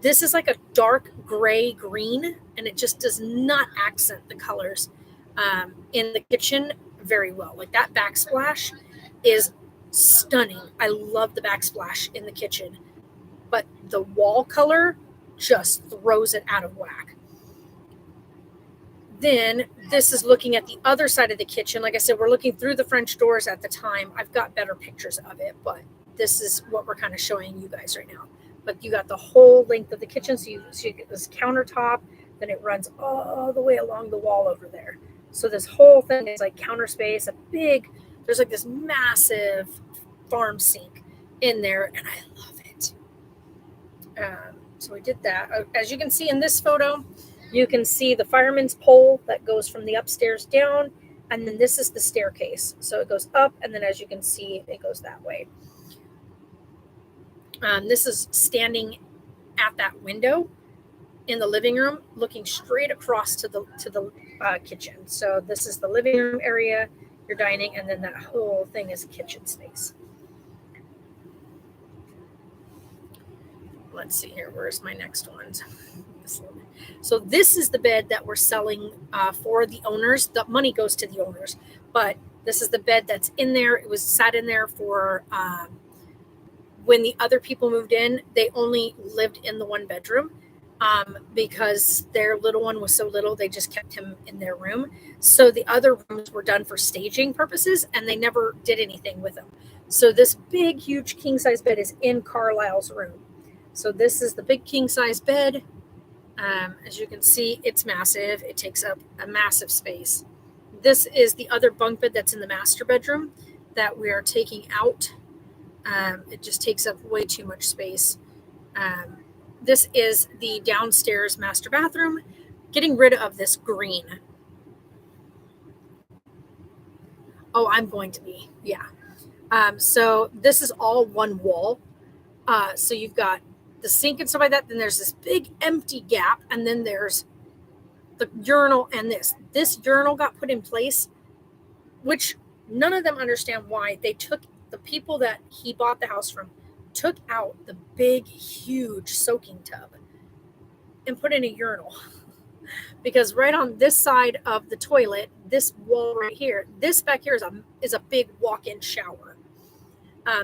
this is like a dark gray green, and it just does not accent the colors in the kitchen very well. Like that backsplash is stunning. I love the backsplash in the kitchen, but the wall color just throws it out of whack. Then this is looking at the other side of the kitchen. Like I said, we're looking through the French doors at the time. I've got better pictures of it, but this is what we're kind of showing you guys right now. But you got the whole length of the kitchen. So you get this countertop, then it runs all the way along the wall over there. So this whole thing is like counter space, there's like this massive farm sink in there, and I love it. So we did that. As you can see in this photo, you can see the fireman's pole that goes from the upstairs down, and then this is the staircase. So it goes up, and then as you can see, it goes that way. This is standing at that window in the living room, looking straight across to the kitchen. So this is the living room area, your dining, and then that whole thing is kitchen space. Let's see here. Where's my next one? So this is the bed that we're selling for the owners. The money goes to the owners, but this is the bed that's in there. It was sat in there for when the other people moved in. They only lived in the one bedroom. because their little one was so little, they just kept him in their room. So the other rooms were done for staging purposes, and they never did anything with them. So this big, huge king size bed is in Carlisle's room. So this is the big king size bed. As you can see, it's massive. It takes up a massive space. This is the other bunk bed that's in the master bedroom that we are taking out. It just takes up way too much space. This is the downstairs master bathroom. Getting rid of this green. Oh, I'm going to be, yeah. So this is all one wall. So you've got the sink and stuff like that. Then there's this big empty gap, and then there's the urinal and this. This urinal got put in place, which none of them understand why. They took the people that he bought the house from, took out the big, huge soaking tub and put in a urinal. Because right on this side of the toilet, this wall right here, this back here is a big walk-in shower.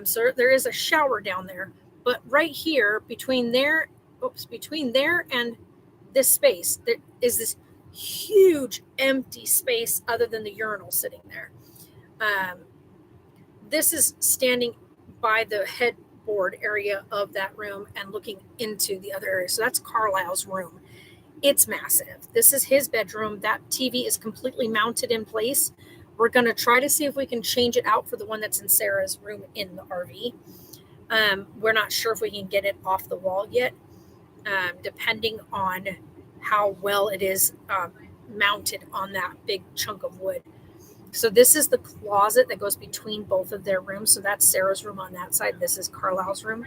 So there is a shower down there, but right here between there and this space, there is this huge empty space other than the urinal sitting there. This is standing by the headboard area of that room and looking into the other area. So that's Carlisle's room. It's massive. This is his bedroom. That TV is completely mounted in place. We're going to try to see if we can change it out for the one that's in Sarah's room in the RV. We're not sure if we can get it off the wall yet, depending on how well it is mounted on that big chunk of wood. So this is the closet that goes between both of their rooms. So that's Sarah's room on that side. This is Carlisle's room.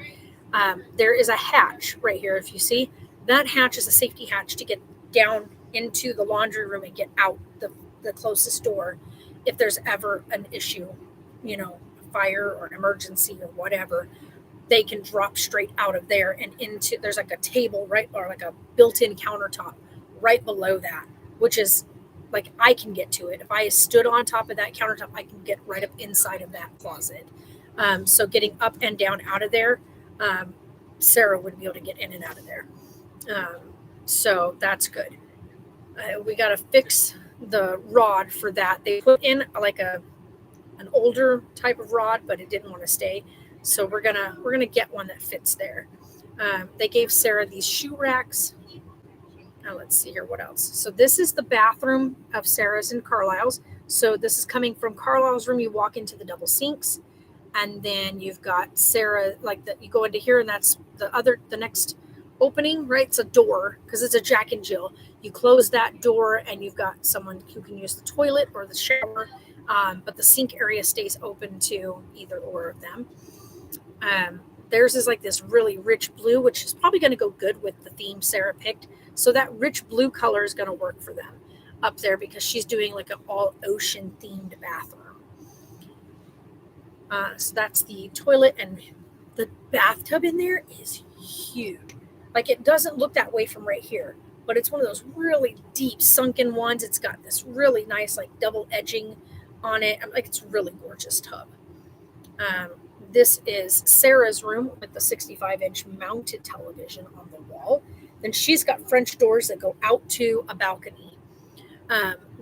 There is a hatch right here. If you see, that hatch is a safety hatch to get down into the laundry room and get out the closest door if there's ever an issue, fire or emergency or whatever. They can drop straight out of there and into, there's like a table right, or like a built-in countertop right below that, which is like I can get to it. If I stood on top of that countertop, I can get right up inside of that closet. So getting up and down out of there, Sarah would be able to get in and out of there. So that's good. We got to fix the rod for that. They put in like an older type of rod, but it didn't want to stay. So we're gonna get one that fits there. They gave Sarah these shoe racks. Now let's see here what else. So this is the bathroom of Sarah's and Carlisle's. So this is coming from Carlisle's room. You walk into the double sinks, and then you've got Sarah, you go into here, and that's the next opening, right? It's a door because it's a Jack and Jill. You close that door, and you've got someone who can use the toilet or the shower, but the sink area stays open to either or of them. Theirs is like this really rich blue, which is probably going to go good with the theme Sarah picked. So that rich blue color is going to work for them up there because she's doing like an all ocean themed bathroom. So that's the toilet, and the bathtub in there is huge. Like it doesn't look that way from right here, but it's one of those really deep sunken ones. It's got this really nice like double edging on it. Like it's a really gorgeous tub. This is Sarah's room with the 65-inch mounted television on the wall. Then she's got French doors that go out to a balcony.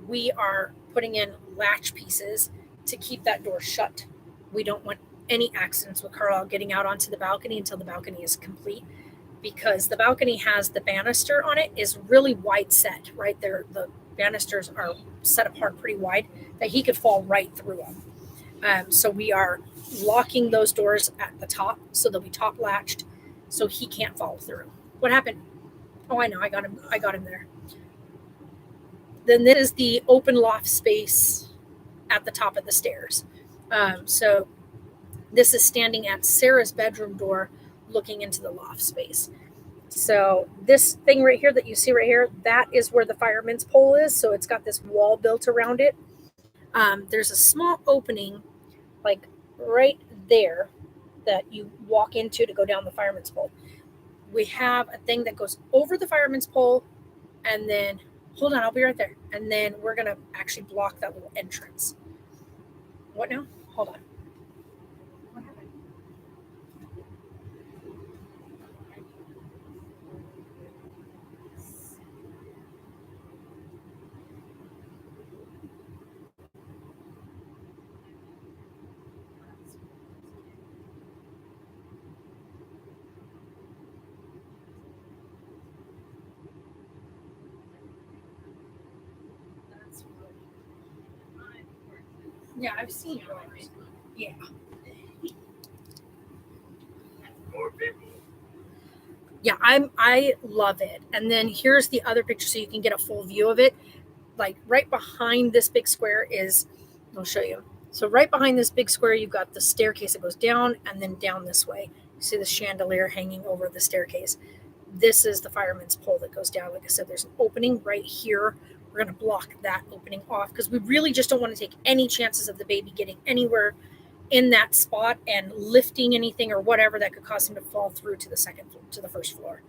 We are putting in latch pieces to keep that door shut. We don't want any accidents with Carlisle getting out onto the balcony until the balcony is complete, because the balcony has the banister on it is really wide set right there. The banisters are set apart pretty wide that he could fall right through them. So we are locking those doors at the top, so they'll be top latched so he can't fall through. What happened? Oh, I know. I got him there. Then this is the open loft space at the top of the stairs. So this is standing at Sarah's bedroom door looking into the loft space. So this thing right here that you see right here, that is where the fireman's pole is. So it's got this wall built around it. There's a small opening like right there that you walk into to go down the fireman's pole. We have a thing that goes over the fireman's pole, and then hold on, I'll be right there. And then we're going to actually block that little entrance. What now? Hold on. What happened? Yeah, I've seen yours. Yeah. Yeah, I love it. And then here's the other picture so you can get a full view of it. Like right behind this big square is, I'll show you. So right behind this big square, you've got the staircase that goes down and then down this way. You see the chandelier hanging over the staircase. This is the fireman's pole that goes down. Like I said, there's an opening right here. We're going to block that opening off because we really just don't want to take any chances of the baby getting anywhere in that spot and lifting anything or whatever that could cause him to fall through to the first floor.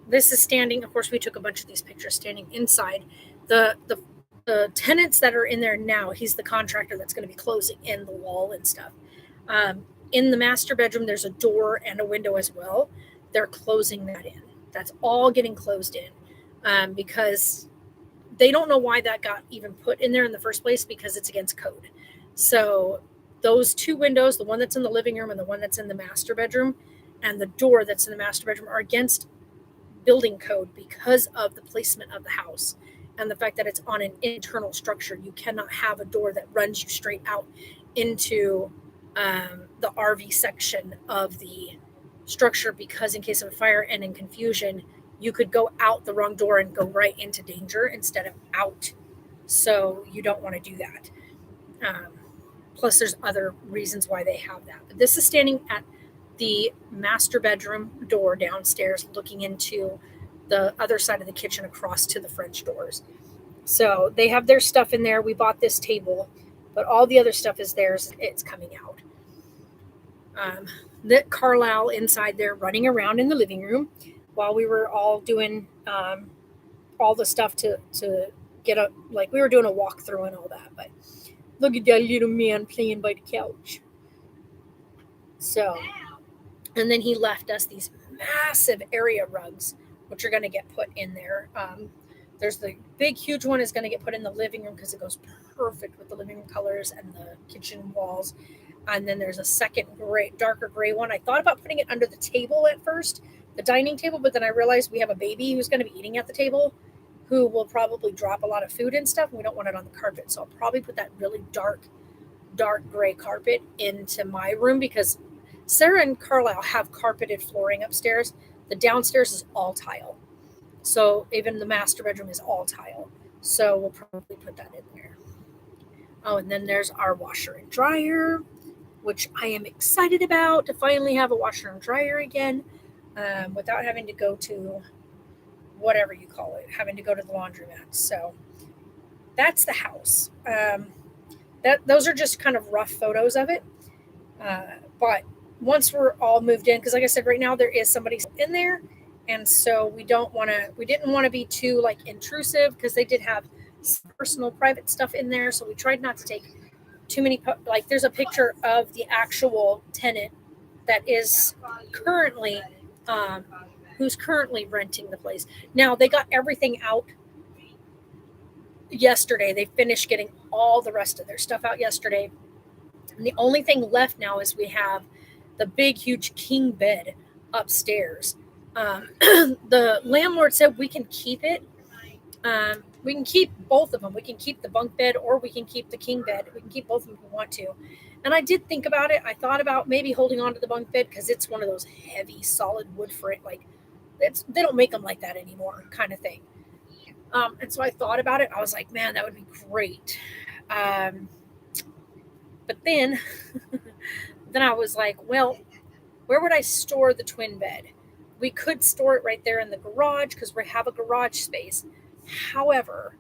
This is standing. Of course, we took a bunch of these pictures standing inside. The tenants that are in there now, he's the contractor that's going to be closing in the wall and stuff. In the master bedroom, there's a door and a window as well. They're closing that in. That's all getting closed in because they don't know why that got even put in there in the first place because it's against code. So those two windows, the one that's in the living room and the one that's in the master bedroom, and the door that's in the master bedroom are against building code because of the placement of the house and the fact that it's on an internal structure. You cannot have a door that runs you straight out into the RV section of the structure because in case of a fire and in confusion, you could go out the wrong door and go right into danger instead of out. So you don't want to do that. Plus, there's other reasons why they have that. But this is standing at the master bedroom door downstairs looking into the other side of the kitchen across to the French doors. So they have their stuff in there. We bought this table, but all the other stuff is theirs. It's coming out. That Carlisle inside there running around in the living room while we were all doing all the stuff to get up, like we were doing a walkthrough and all that. But look at that little man playing by the couch. So, and then he left us these massive area rugs, which are going to get put in there. There's the big, huge one is going to get put in the living room because it goes perfect with the living room colors and the kitchen walls. And then there's a second gray, darker gray one. I thought about putting it under the table at first, the dining table, but then I realized we have a baby who's going to be eating at the table who will probably drop a lot of food and stuff. And we don't want it on the carpet. So I'll probably put that really dark gray carpet into my room because Sarah and Carlisle have carpeted flooring upstairs. The downstairs is all tile. So even the master bedroom is all tile. So we'll probably put that in there. Oh, and then there's our washer and dryer, which I am excited about to finally have a washer and dryer again without having to go to whatever you call it, having to go to the laundromat. So that's the house. Those are just kind of rough photos of it. But once we're all moved in, because like I said, right now there is somebody in there. And so we didn't want to be too like intrusive because they did have some personal private stuff in there. So we tried not to take too many, like there's a picture of the actual tenant that is currently, who's currently renting the place. Now they got everything out yesterday. They finished getting all the rest of their stuff out yesterday. And the only thing left now is we have the big, huge king bed upstairs. The landlord said we can keep it. We can keep both of them. We can keep the bunk bed or we can keep the king bed. We can keep both of them if we want to. And I did think about it. I thought about maybe holding on to the bunk bed because it's one of those heavy, solid wood frame. Like they don't make them like that anymore, kind of thing. And so I thought about it. I was like, man, that would be great. But then I was like, well, where would I store the twin bed? We could store it right there in the garage because we have a garage space. However,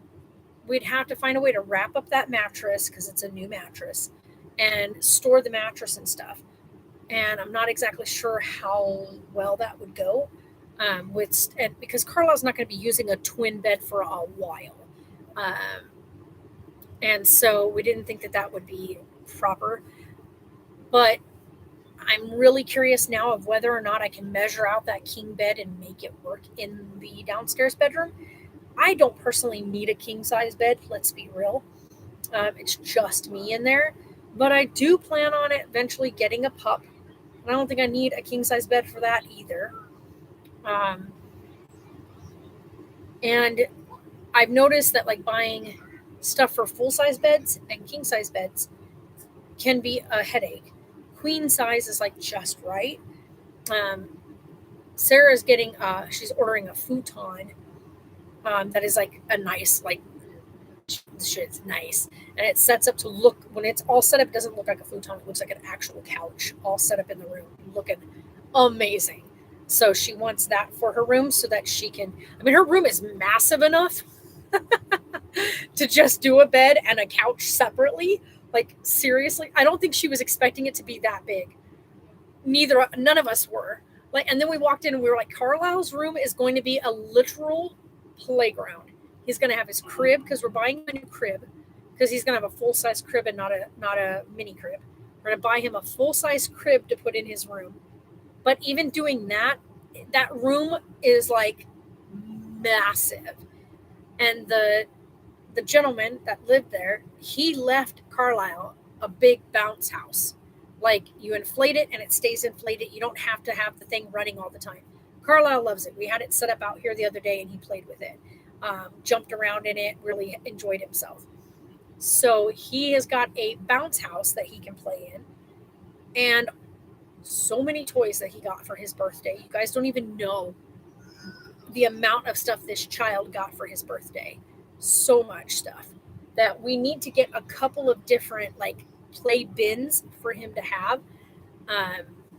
we'd have to find a way to wrap up that mattress because it's a new mattress and store the mattress and stuff. And I'm not exactly sure how well that would go. Because Carlisle's not going to be using a twin bed for a while. And so we didn't think that would be proper. But I'm really curious now of whether or not I can measure out that king bed and make it work in the downstairs bedroom. I don't personally need a king size bed. Let's be real. It's just me in there. But I do plan on eventually getting a pup. And I don't think I need a king size bed for that either. And I've noticed that like buying stuff for full-size beds and king-size beds can be a headache. Queen size is like just right. Sarah's getting she's ordering a futon that is like a nice, like, shit's nice, and it sets up to look, when it's all set up, it doesn't look like a futon, it looks like an actual couch all set up in the room, looking amazing. So she wants that for her room so that she can, I mean, her room is massive enough to just do a bed and a couch separately. Like, seriously, I don't think she was expecting it to be that big. None of us were. Like, and then we walked in and we were like, Carlisle's room is going to be a literal playground. He's going to have his crib, because we're buying him a new crib, because he's going to have a full-size crib and not a mini crib. We're going to buy him a full-size crib to put in his room. But even doing that room is like massive. And the gentleman that lived there, he left Carlisle a big bounce house. Like, you inflate it and it stays inflated. You don't have to have the thing running all the time. Carlisle loves it. We had it set up out here the other day and he played with it. Jumped around in it, really enjoyed himself. So he has got a bounce house that he can play in, and so many toys that he got for his birthday. You guys don't even know the amount of stuff this child got for his birthday. So much stuff that we need to get a couple of different, like, play bins for him to have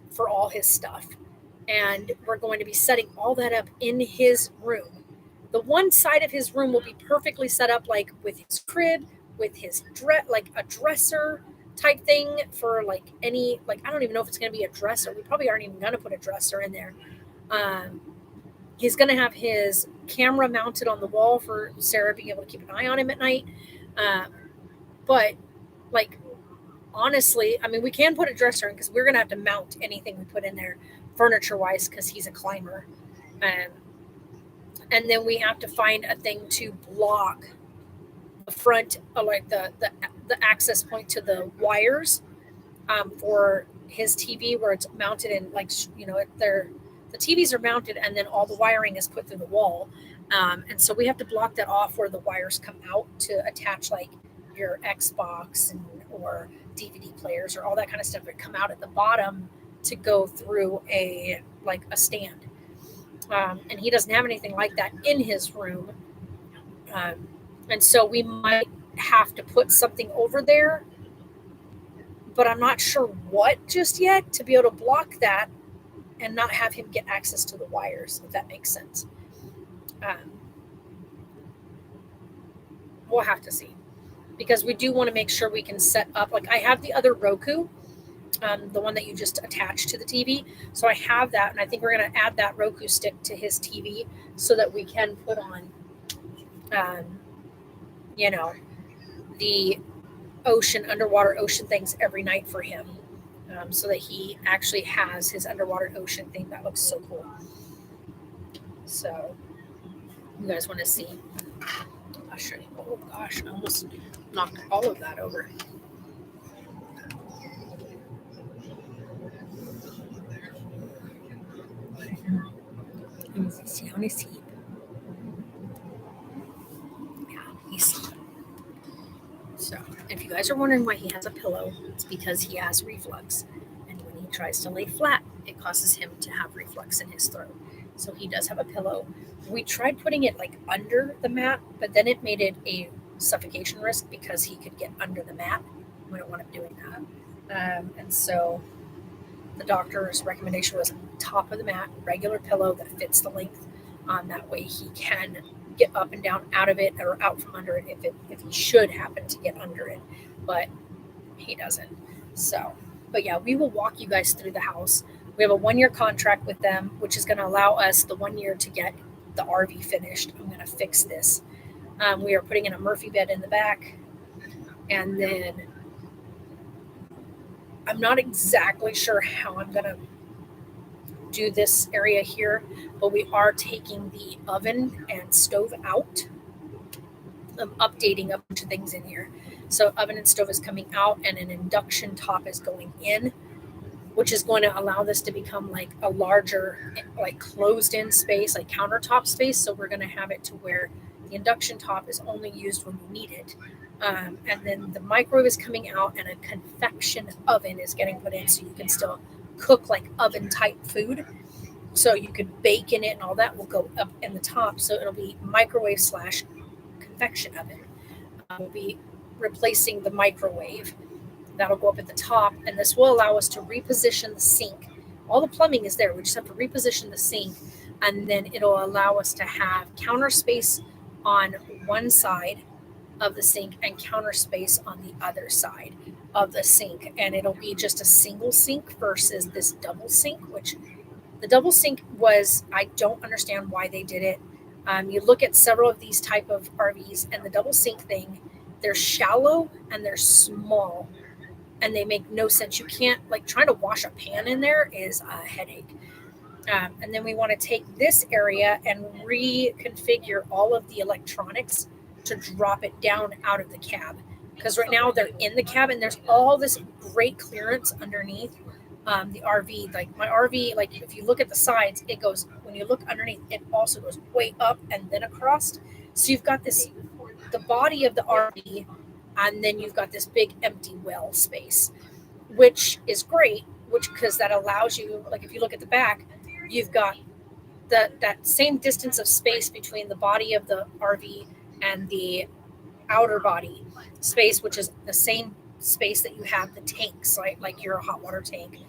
for all his stuff. And we're going to be setting all that up in his room. The one side of his room will be perfectly set up, like with his crib, with his like a dresser type thing for like any, like, I don't even know if it's going to be a dresser. We probably aren't even going to put a dresser in there. He's going to have his camera mounted on the wall for Sarah being able to keep an eye on him at night. But, like, honestly, I mean, we can put a dresser in because we're going to have to mount anything we put in there furniture-wise because he's a climber. And then we have to find a thing to block the front, like the access point to the wires for his TV, where it's mounted in, like, you know, the TVs are mounted and then all the wiring is put through the wall. And so we have to block that off where the wires come out to attach, like, your Xbox or DVD players or all that kind of stuff that come out at the bottom to go through a stand. And he doesn't have anything like that in his room. And so we might have to put something over there, but I'm not sure what just yet, to be able to block that and not have him get access to the wires, if that makes sense. We'll have to see, because we do want to make sure we can set up, like, I have the other Roku, the one that you just attach to the TV. So I have that, and I think we're going to add that Roku stick to his TV so that we can put on, you know, the underwater ocean things every night for him, so that he actually has his underwater ocean thing. That looks so cool. So you guys want to see? I'll show you. Oh gosh, I almost knocked all of that over. He's sound asleep. Yeah, he's sleeping. So, if you guys are wondering why he has a pillow, it's because he has reflux. And when he tries to lay flat, it causes him to have reflux in his throat. So he does have a pillow. We tried putting it, like, under the mat, but then it made it a suffocation risk because he could get under the mat. We don't want him doing that. And so the doctor's recommendation was on top of the mat, regular pillow that fits the length. That way he can get up and down out of it or out from under it if he should happen to get under it, but he doesn't. So, but yeah, we will walk you guys through the house. We have a 1-year contract with them, which is going to allow us the 1 year to get the RV finished. I'm going to fix this. We are putting in a Murphy bed in the back, and then I'm not exactly sure how I'm going to do this area here, but we are taking the oven and stove out. I'm updating a bunch of things in here. So oven and stove is coming out, and an induction top is going in, which is going to allow this to become like a larger, like, closed in space, like countertop space. So we're going to have it to where The induction top is only used when you need it. And then the microwave is coming out, and a convection oven is getting put in, so you can still cook like oven type food. So you could bake in it, and all that will go up in the top. So it'll be microwave slash convection oven. Will be replacing the microwave. That'll go up at the top, and this will allow us to reposition the sink. All the plumbing is there. We just have to reposition the sink, and then it'll allow us to have counter space on one side of the sink and counter space on the other side of the sink. And it'll be just a single sink versus this double sink, which the double sink was, I don't understand why they did it. You look at several of these type of RVs, and the double sink thing, they're shallow and they're small, and they make no sense. You can't, like, trying to wash a pan in there is a headache. And then we want to take this area and reconfigure all of the electronics to drop it down out of the cab. Because right now they're in the cab, and there's all this great clearance underneath the RV. Like my RV, like if you look at the sides, it goes, when you look underneath, it also goes way up and then across. So you've got this, the body of the RV, and then you've got this big empty well space, which is great, which because that allows you, like if you look at the back, you've got that same distance of space between the body of the RV and the outer body space, which is the same space that you have the tanks, like your hot water tank,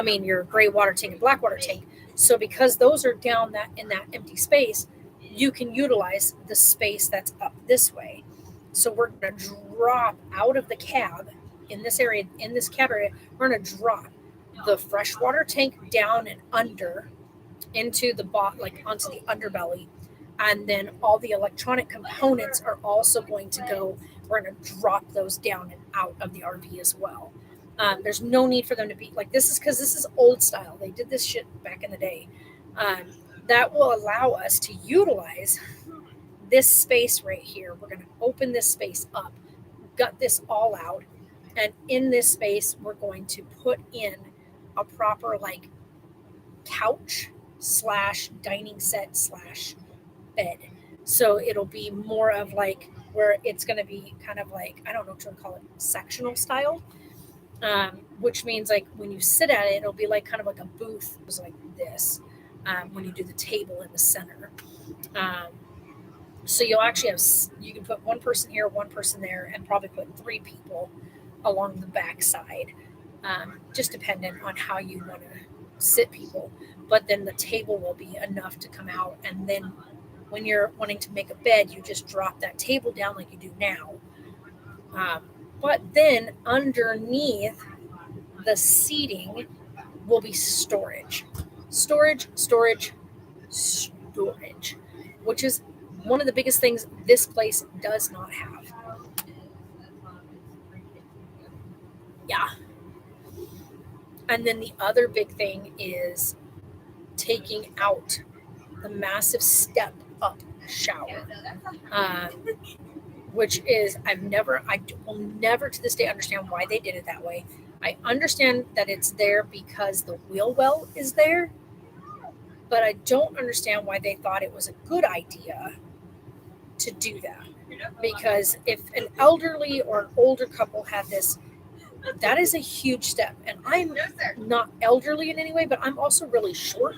your gray water tank and black water tank. So because those are down that in that empty space, you can utilize the space that's up this way. So we're going to drop out of the cab in this area, in this cab area, we're going to drop the freshwater tank down and under into the onto the underbelly. And then all the electronic components are also going to go, we're going to drop those down and out of the RV as well. There's no need for them to be like, this is because this is old style. They did this shit back in the day. That will allow us to utilize this space right here. We're going to open this space up, gut this all out. And in this space, we're going to put in a proper like couch / dining set / bed. So it'll be more of like where it's going to be kind of like, I don't know what you would call it, sectional style, which means like when you sit at it, it'll be like kind of like a booth. It was like this when you do the table in the center. So you'll actually have, you can put one person here, one person there, and probably put 3 people along the back side, just dependent on how you want to sit people. But then the table will be enough to come out, and then when you're wanting to make a bed, you just drop that table down like you do now. But then underneath the seating will be storage, which is one of the biggest things this place does not have. Yeah. And then the other big thing is taking out the massive step up shower, which is, I will never to this day understand why they did it that way. I understand that it's there because the wheel well is there, but I don't understand why they thought it was a good idea to do that. Because if an elderly or an older couple had this, that is a huge step. And I'm not elderly in any way, but I'm also really short,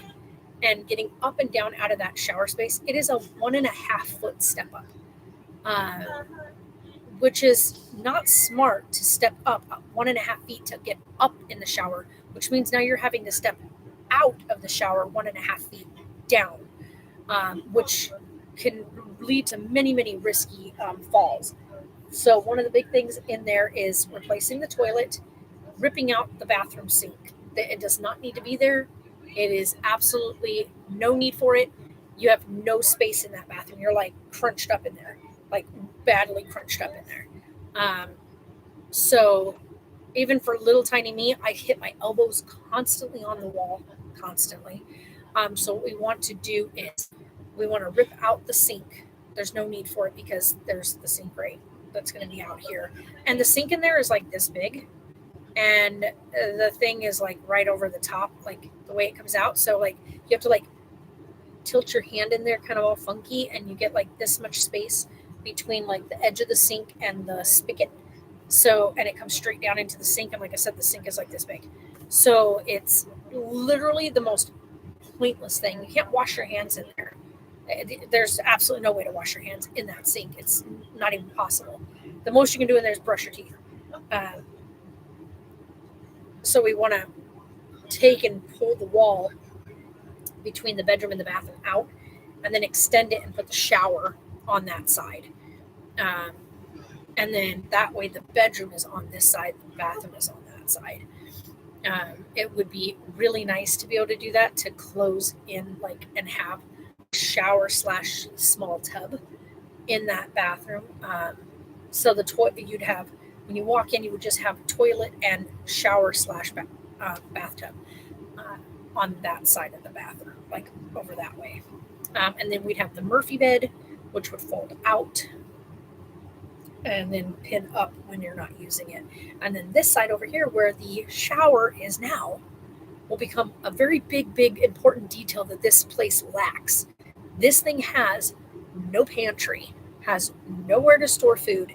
and getting up and down out of that shower space, it is a 1.5 foot step up, which is not smart to step up 1.5 feet to get up in the shower, which means now you're having to step out of the shower 1.5 feet down, which can lead to many, many risky falls. So one of the big things in there is replacing the toilet, ripping out the bathroom sink. It does not need to be there. It is absolutely no need for it. You have no space in that bathroom. You're like crunched up in there, like badly crunched up in there. So even for little tiny me, I hit my elbows constantly on the wall, constantly. So what we want to do is we want to rip out the sink. There's no need for it because there's the sink right that's going to be out here. And the sink in there is like this big. And the thing is like right over the top, like the way it comes out. So like you have to like tilt your hand in there kind of all funky, and you get like this much space between like the edge of the sink and the spigot. So, and it comes straight down into the sink. And like I said, the sink is like this big. So it's literally the most pointless thing. You can't wash your hands in there. There's absolutely no way to wash your hands in that sink. It's not even possible. The most you can do in there is brush your teeth. So we want to take and pull the wall between the bedroom and the bathroom out, and then extend it and put the shower on that side. And then that way the bedroom is on this side, the bathroom is on that side. It would be really nice to be able to do that, to close in like and have shower / small tub in that bathroom. So the toilet you'd have, when you walk in, you would just have toilet and shower / bathtub on that side of the bathroom, like over that way. And then we'd have the Murphy bed, which would fold out and then pin up when you're not using it. And then this side over here, where the shower is now, will become a very big, important detail that this place lacks. This thing has no pantry, has nowhere to store food.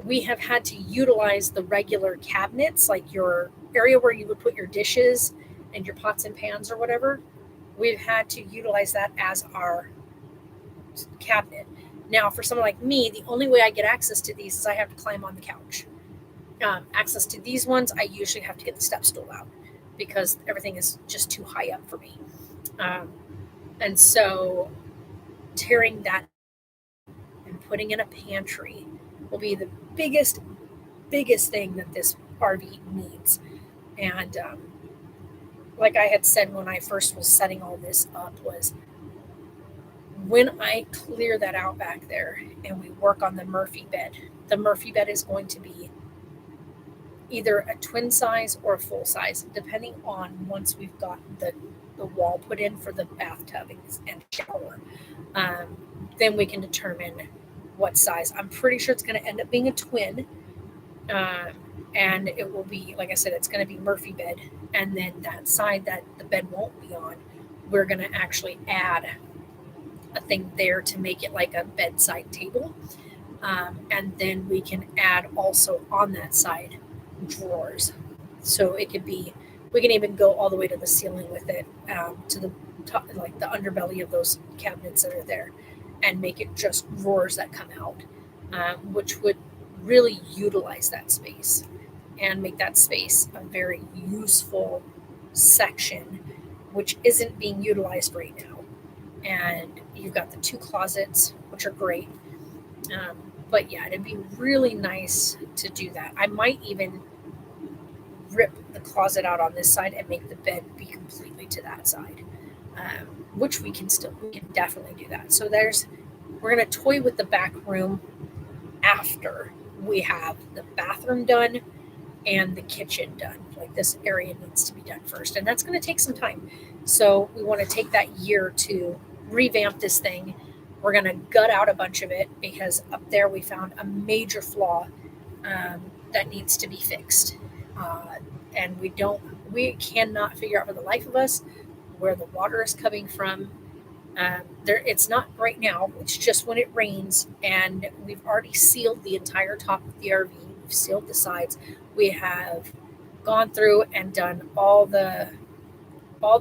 We have had to utilize the regular cabinets, like your area where you would put your dishes and your pots and pans or whatever. We've had to utilize that as our cabinet. Now, for someone like me, the only way I get access to these is I have to climb on the couch. Access to these ones, I usually have to get the step stool out because everything is just too high up for me. And so tearing that and putting in a pantry will be the biggest thing that this RV needs. And like I had said when I first was setting all this up, was when I clear that out back there and we work on the Murphy bed is going to be either a twin size or a full size, depending on once we've got the wall put in for the bathtub and shower. Then we can determine what size. I'm pretty sure it's going to end up being a twin. And it will be, like I said, it's going to be Murphy bed. And then that side that the bed won't be on, we're going to actually add a thing there to make it like a bedside table. And then we can add also on that side drawers. So it could be, we can even go all the way to the ceiling with it, to the top, like the underbelly of those cabinets that are there, and make it just drawers that come out, which would really utilize that space and make that space a very useful section, which isn't being utilized right now. And you've got the 2 closets, which are great. But yeah, it'd be really nice to do that. I might even rip the closet out on this side and make the bed be completely to that side, which we can definitely do that. So we're going to toy with the back room after we have the bathroom done and the kitchen done. Like this area needs to be done first, and that's going to take some time. So we want to take that year to revamp this thing. We're going to gut out a bunch of it because up there we found a major flaw that needs to be fixed. And we cannot figure out for the life of us where the water is coming from. It's not right now. It's just when it rains, and we've already sealed the entire top of the RV. We've sealed the sides. We have gone through and done all the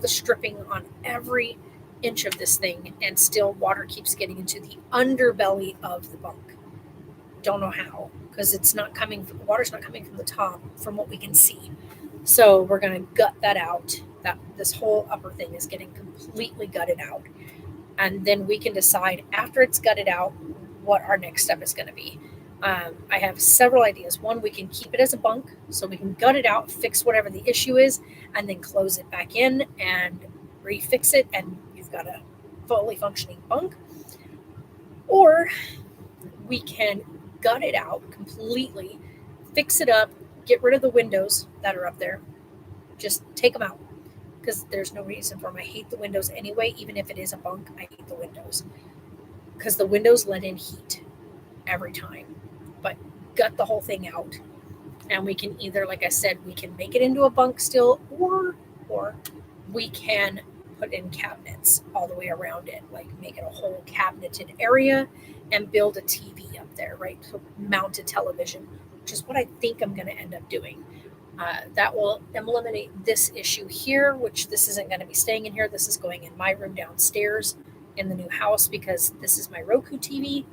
stripping on every inch of this thing, and still water keeps getting into the underbelly of the bunk. Don't know how, because water's not coming from the top from what we can see. So we're going to gut that out. This whole upper thing is getting completely gutted out. And then we can decide after it's gutted out what our next step is going to be. I have several ideas. One, we can keep it as a bunk, so we can gut it out, fix whatever the issue is, and then close it back in and refix it, and you've got a fully functioning bunk. Or we can gut it out completely, fix it up, get rid of the windows that are up there, just take them out, because there's no reason for them. I hate the windows anyway. Even if it is a bunk, I hate the windows because the windows let in heat every time. But gut the whole thing out, and we can either, like I said, we can make it into a bunk still, or we can put in cabinets all the way around it, like make it a whole cabineted area and build a TV up there, right? So mount a television, which is what I think I'm going to end up doing. That will eliminate this issue here, which this isn't going to be staying in here. This is going in my room downstairs in the new house because this is my Roku TV.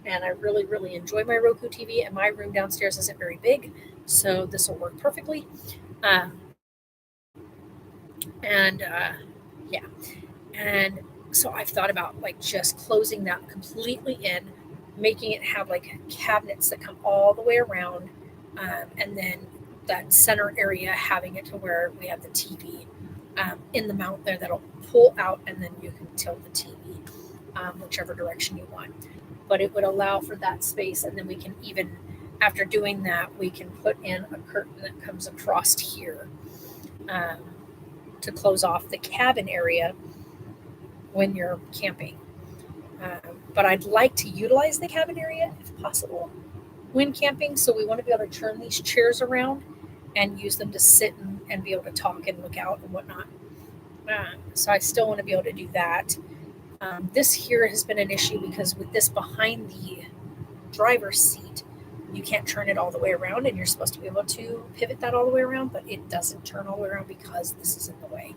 And I really, really enjoy my Roku TV. And my room downstairs isn't very big, so this will work perfectly. Uh, yeah. And so I've thought about like just closing that completely in, making it have like cabinets that come all the way around, and then that center area having it to where we have the TV in the mount there that'll pull out, and then you can tilt the TV whichever direction you want. But it would allow for that space, and then we can even, after doing that, we can put in a curtain that comes across here to close off the cabin area when you're camping. But I'd like to utilize the cabin area if possible when camping. So we want to be able to turn these chairs around and use them to sit and be able to talk and look out and whatnot. So I still want to be able to do that. This here has been an issue because with this behind the driver's seat, you can't turn it all the way around, and you're supposed to be able to pivot that all the way around, but it doesn't turn all the way around because this is in the way.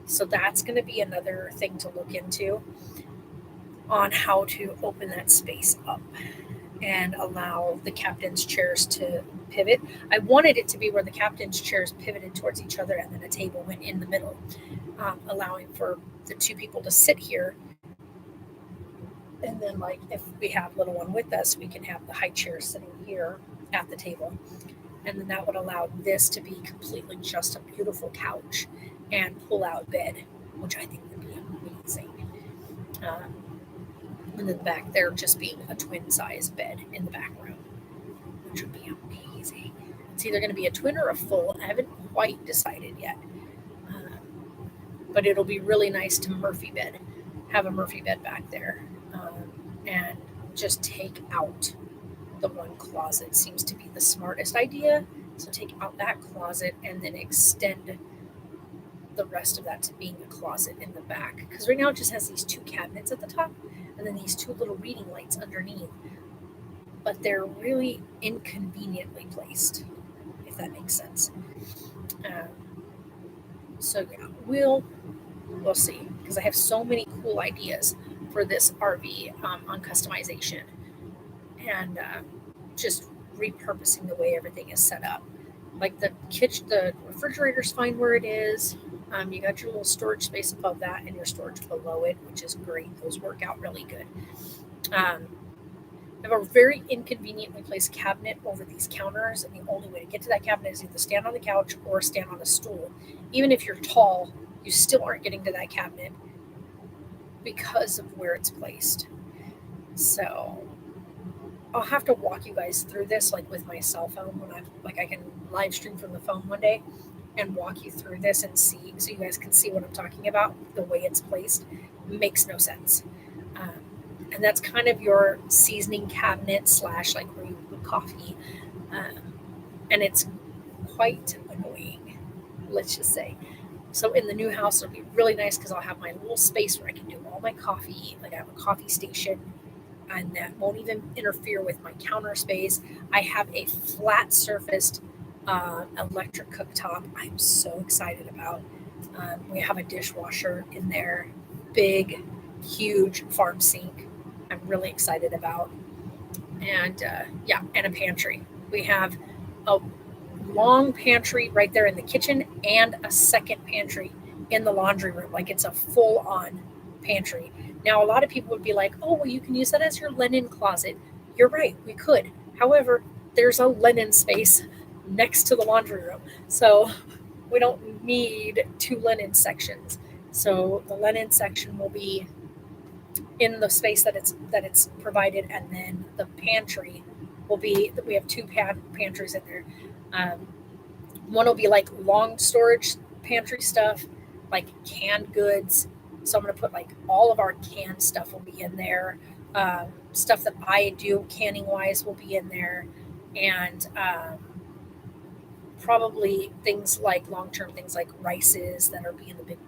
So that's going to be another thing to look into on how to open that space up and allow the captain's chairs to pivot. I wanted it to be where the captain's chairs pivoted towards each other and then a table went in the middle, allowing for the two people to sit here. And then, like, if we have little one with us, we can have the high chair sitting here at the table. And then that would allow this to be completely just a beautiful couch and pull-out bed, which I think would be amazing. And then back there just being a twin-size bed in the back room, which would be amazing. It's either going to be a twin or a full. I haven't quite decided yet. But it'll be really nice to have a Murphy bed back there. And just take out the one closet seems to be the smartest idea. So take out that closet and then extend the rest of that to being a closet in the back. Because right now it just has these two cabinets at the top and then these two little reading lights underneath. But they're really inconveniently placed, if that makes sense. So yeah, we'll see. Because I have so many cool ideas for this RV on customization and just repurposing the way everything is set up. Like the kitchen, the refrigerator's fine where it is. You got your little storage space above that and your storage below it, which is great. Those work out really good. I have a very inconveniently placed cabinet over these counters, and the only way to get to that cabinet is either stand on the couch or stand on a stool. Even if you're tall, you still aren't getting to that cabinet because of where it's placed. So I'll have to walk you guys through this, like with my cell phone, when I can live stream from the phone one day and walk you through this and see, so you guys can see what I'm talking about. The way it's placed makes no sense. And that's kind of your seasoning cabinet / like where you put coffee. And it's quite annoying, let's just say. So in the new house, it'll be really nice because I'll have my little space where I can do all my coffee. Like I have a coffee station, and that won't even interfere with my counter space. I have a flat surfaced electric cooktop I'm so excited about. We have a dishwasher in there, big, huge farm sink I'm really excited about. And and a pantry. We have a long pantry right there in the kitchen and a second pantry in the laundry room. Like it's a full-on pantry. Now, a lot of people would be like, oh, well, you can use that as your linen closet. You're right, we could. However, there's a linen space next to the laundry room. So we don't need two linen sections. So the linen section will be in the space that it's provided, and then the pantry will be, we have two pantries in there. One will be like long storage pantry stuff, like canned goods. So I'm going to put like all of our canned stuff will be in there. Stuff that I do canning wise will be in there. And probably things like long-term things like rices that are being the big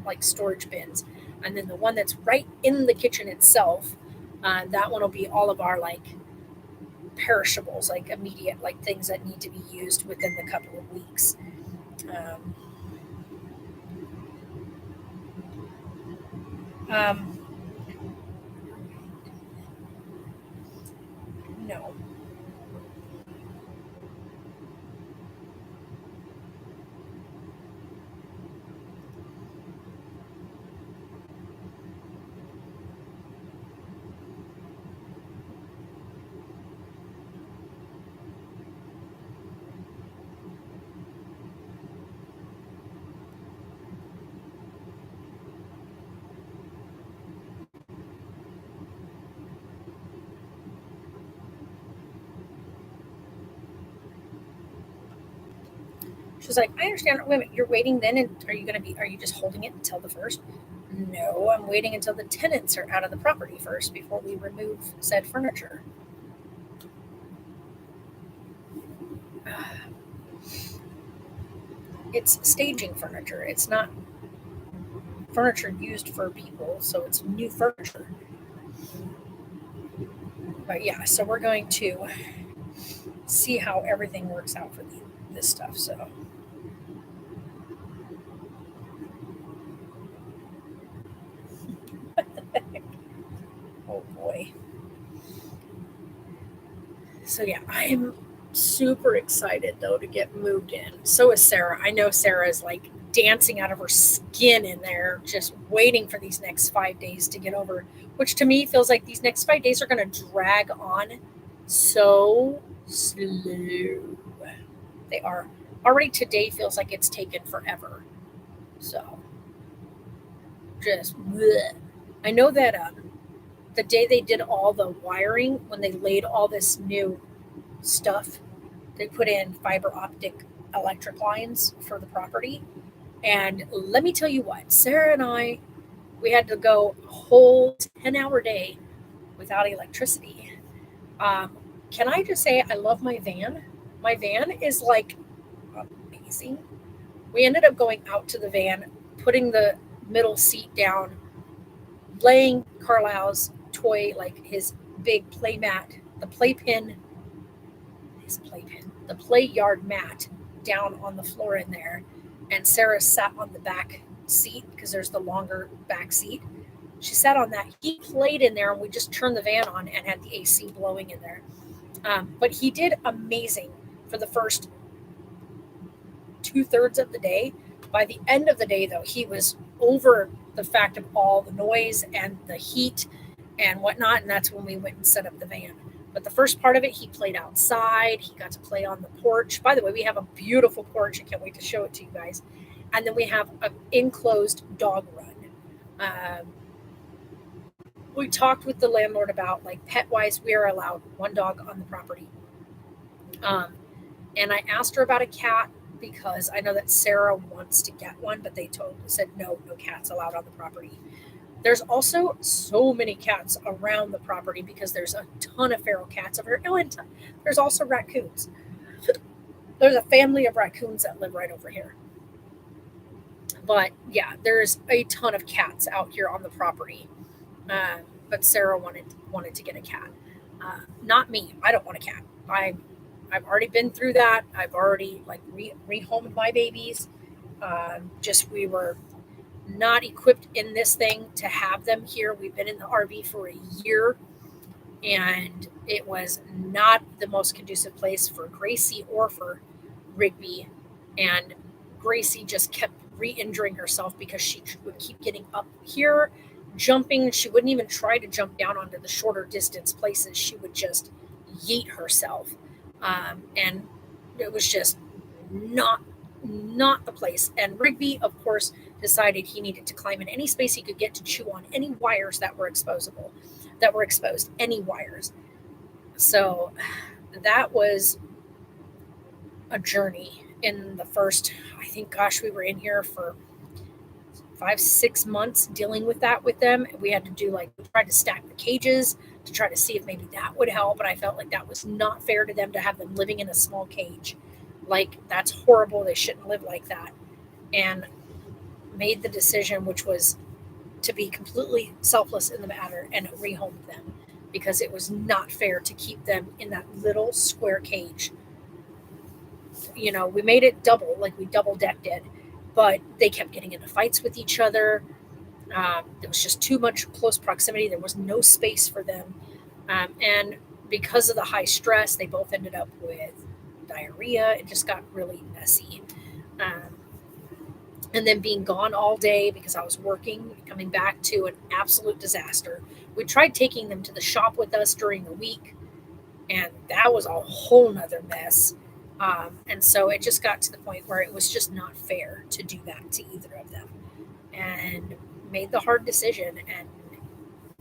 like storage bins. And then the one that's right in the kitchen itself, that one will be all of our like perishables, like immediate, like things that need to be used within the couple of weeks. Um, um, no. She's like, I understand. Wait a minute, you're waiting then, and are you just holding it until the first? No, I'm waiting until the tenants are out of the property first before we remove said furniture. It's staging furniture. It's not furniture used for people, so it's new furniture. But yeah, so we're going to see how everything works out for this stuff. So oh boy. So yeah, I'm super excited though to get moved in. So is Sarah. I know Sarah is like dancing out of her skin in there, just waiting for these next 5 days to get over, which to me feels like these next 5 days are going to drag on so slow. They are. Already today feels like it's taken forever. So just bleh. I know that the day they did all the wiring, when they laid all this new stuff, they put in fiber optic electric lines for the property. And let me tell you what, Sarah and I, we had to go a whole 10-hour day without electricity. Um, can I just say I love my van? My van is like amazing. We ended up going out to the van, putting the middle seat down, laying Carlisle's toy, like his big play mat, the playpen, the play yard mat down on the floor in there. And Sarah sat on the back seat because there's the longer back seat. She sat on that. He played in there, and we just turned the van on and had the AC blowing in there. But he did amazing for the first 2/3 of the day. By the end of the day, though, he was over the fact of all the noise and the heat and whatnot. And that's when we went and set up the van. But the first part of it, he played outside. He got to play on the porch. By the way, we have a beautiful porch. I can't wait to show it to you guys. And then we have an enclosed dog run. We talked with the landlord about, like, pet-wise, we are allowed one dog on the property. And I asked her about a cat because I know that Sarah wants to get one, but they said no cats allowed on the property. There's also so many cats around the property because there's a ton of feral cats over here. Oh, and there's also raccoons. There's a family of raccoons that live right over here. But yeah, there's a ton of cats out here on the property. But Sarah wanted to get a cat. Not me. I don't want a cat. I've already been through that. I've already like rehomed my babies. We were not equipped in this thing to have them here. We've been in the RV for a year, and it was not the most conducive place for Gracie or for Rigby. And Gracie just kept re-injuring herself because she would keep getting up here, jumping. She wouldn't even try to jump down onto the shorter distance places. She would just yeet herself. And it was just not the place. And Rigby, of course, decided he needed to climb in any space he could get to chew on any wires that were exposed, any wires. So that was a journey in the first, I think, we were in here for 5-6 months dealing with that with them. We had to try to stack the cages to try to see if maybe that would help. But I felt like that was not fair to them to have them living in a small cage. Like, that's horrible. They shouldn't live like that. And made the decision, which was to be completely selfless in the matter and rehomed them because it was not fair to keep them in that little square cage. We made it double, like we double decked it, but they kept getting into fights with each other. There was just too much close proximity. There was no space for them. And because of the high stress, they both ended up with diarrhea. It just got really messy. Um, and then being gone all day because I was working, coming back to an absolute disaster. We tried taking them to the shop with us during the week, and that was a whole nother mess. And so it just got to the point where it was just not fair to do that to either of them, and made the hard decision. And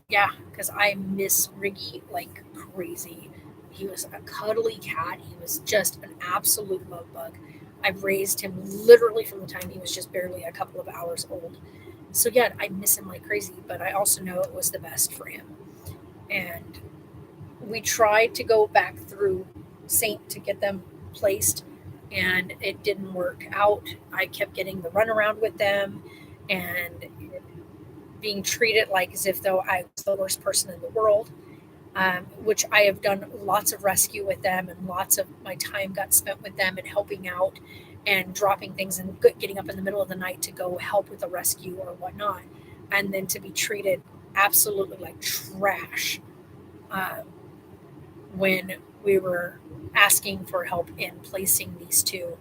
yeah, because I miss Riggy like crazy. He was a cuddly cat. He was just an absolute love bug. I've raised him literally from the time he was just barely a couple of hours old. So yeah, I miss him like crazy, but I also know it was the best for him. And we tried to go back through Saint to get them placed, and it didn't work out. I kept getting the runaround with them and being treated like as if though I was the worst person in the world, which I have done lots of rescue with them, and lots of my time got spent with them and helping out and dropping things and getting up in the middle of the night to go help with the rescue or whatnot, and then to be treated absolutely like trash um, when we were asking for help in placing these two,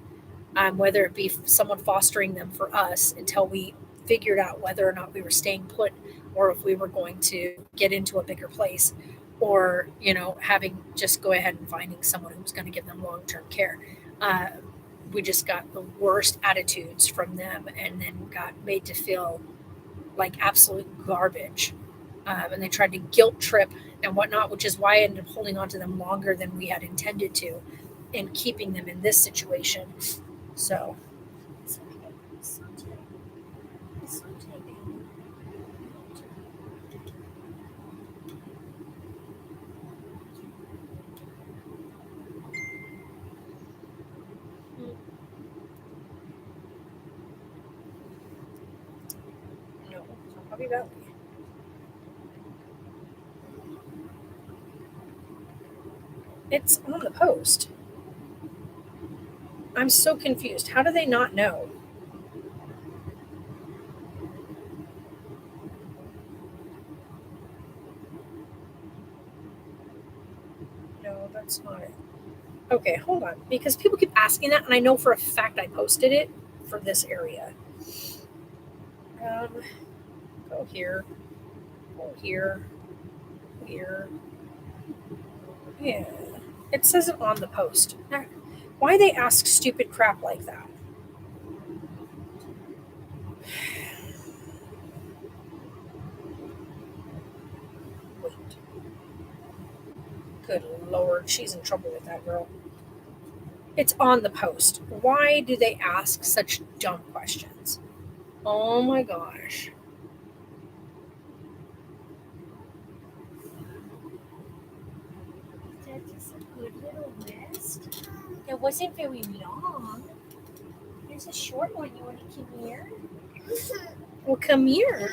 whether it be someone fostering them for us until we figured out whether or not we were staying put or if we were going to get into a bigger place, or having just go ahead and finding someone who was going to give them long-term care. uh, we just got the worst attitudes from them, and then got made to feel like absolute garbage. And they tried to guilt trip and whatnot, which is why I ended up holding on to them longer than we had intended to, in keeping them in this situation. So It's okay. It's okay. It's okay, baby. no, I'll be back. It's on the post. I'm so confused. How do they not know? No, that's not it. Okay, hold on. Because people keep asking that, and I know for a fact I posted it for this area. Um, go here. Go here. Here. Yeah. It says it on the post. Why they ask stupid crap like that? Wait. Good Lord, she's in trouble with that girl. It's on the post. Why do they ask such dumb questions? Oh my gosh. That's just a good little rest. That wasn't very long. Here's a short one. You want to come here? Well, come here.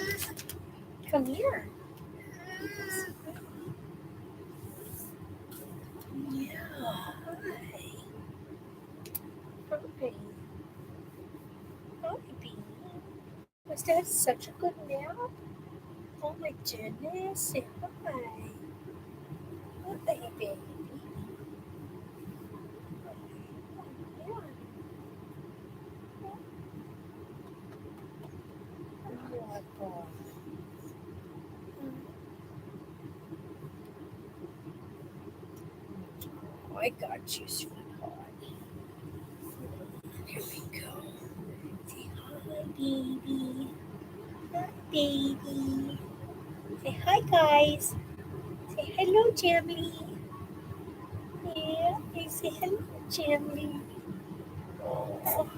Come here. Yeah. Hi. Okay. Hi, baby. Was that such a good nap? Oh my goodness. Say hi. Hi, baby. Yeah. Oh, God. Oh, I got you, sweetheart. Here we go. Say hi, baby. Hi, baby. Say hi, guys. Say hello, Jamie. Yeah, you say hello, Jamie. Oh,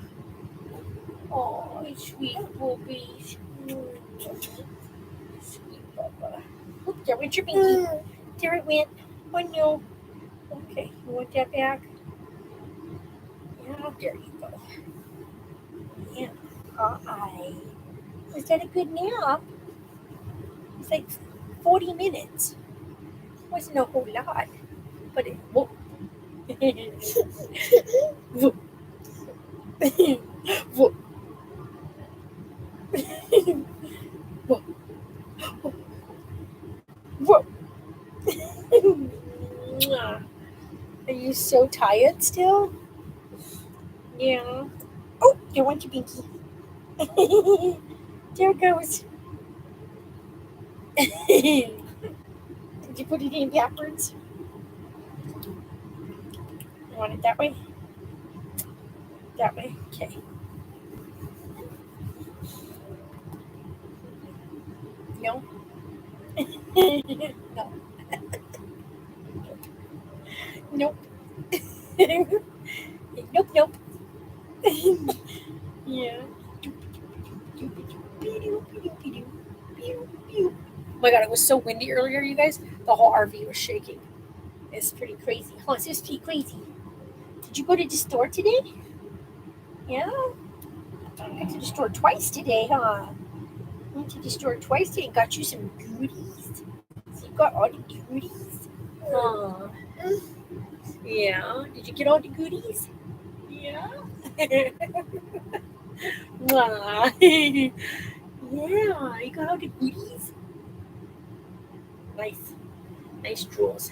oh, sweet boobies. Sweet Bubba. Oop, there went your binky. There it went. Oh no. Okay, you want that back? Yeah, there you go. Yeah. Hi. Was that a good nap? It's like 40 minutes. Wasn't a whole lot, but it. Whoa. Whoa. Whoa. Whoa. Whoa. Are you so tired still? Yeah. Oh, there went your binky. There it goes. Did you put it in backwards? You want it that way? That way? Okay. No? No. Nope. Nope, nope. Yeah. Oh my god, it was so windy earlier, you guys. The whole RV was shaking. It's pretty crazy. Oh, it's just pretty crazy. Did you go to the store today? Yeah? I went to the store twice today, huh? Went to the store twice today and got you some goodies. So you got all the goodies? Huh. Yeah. Did you get all the goodies? Yeah. Wow. Yeah, you got all the goodies. Nice. Nice jewels.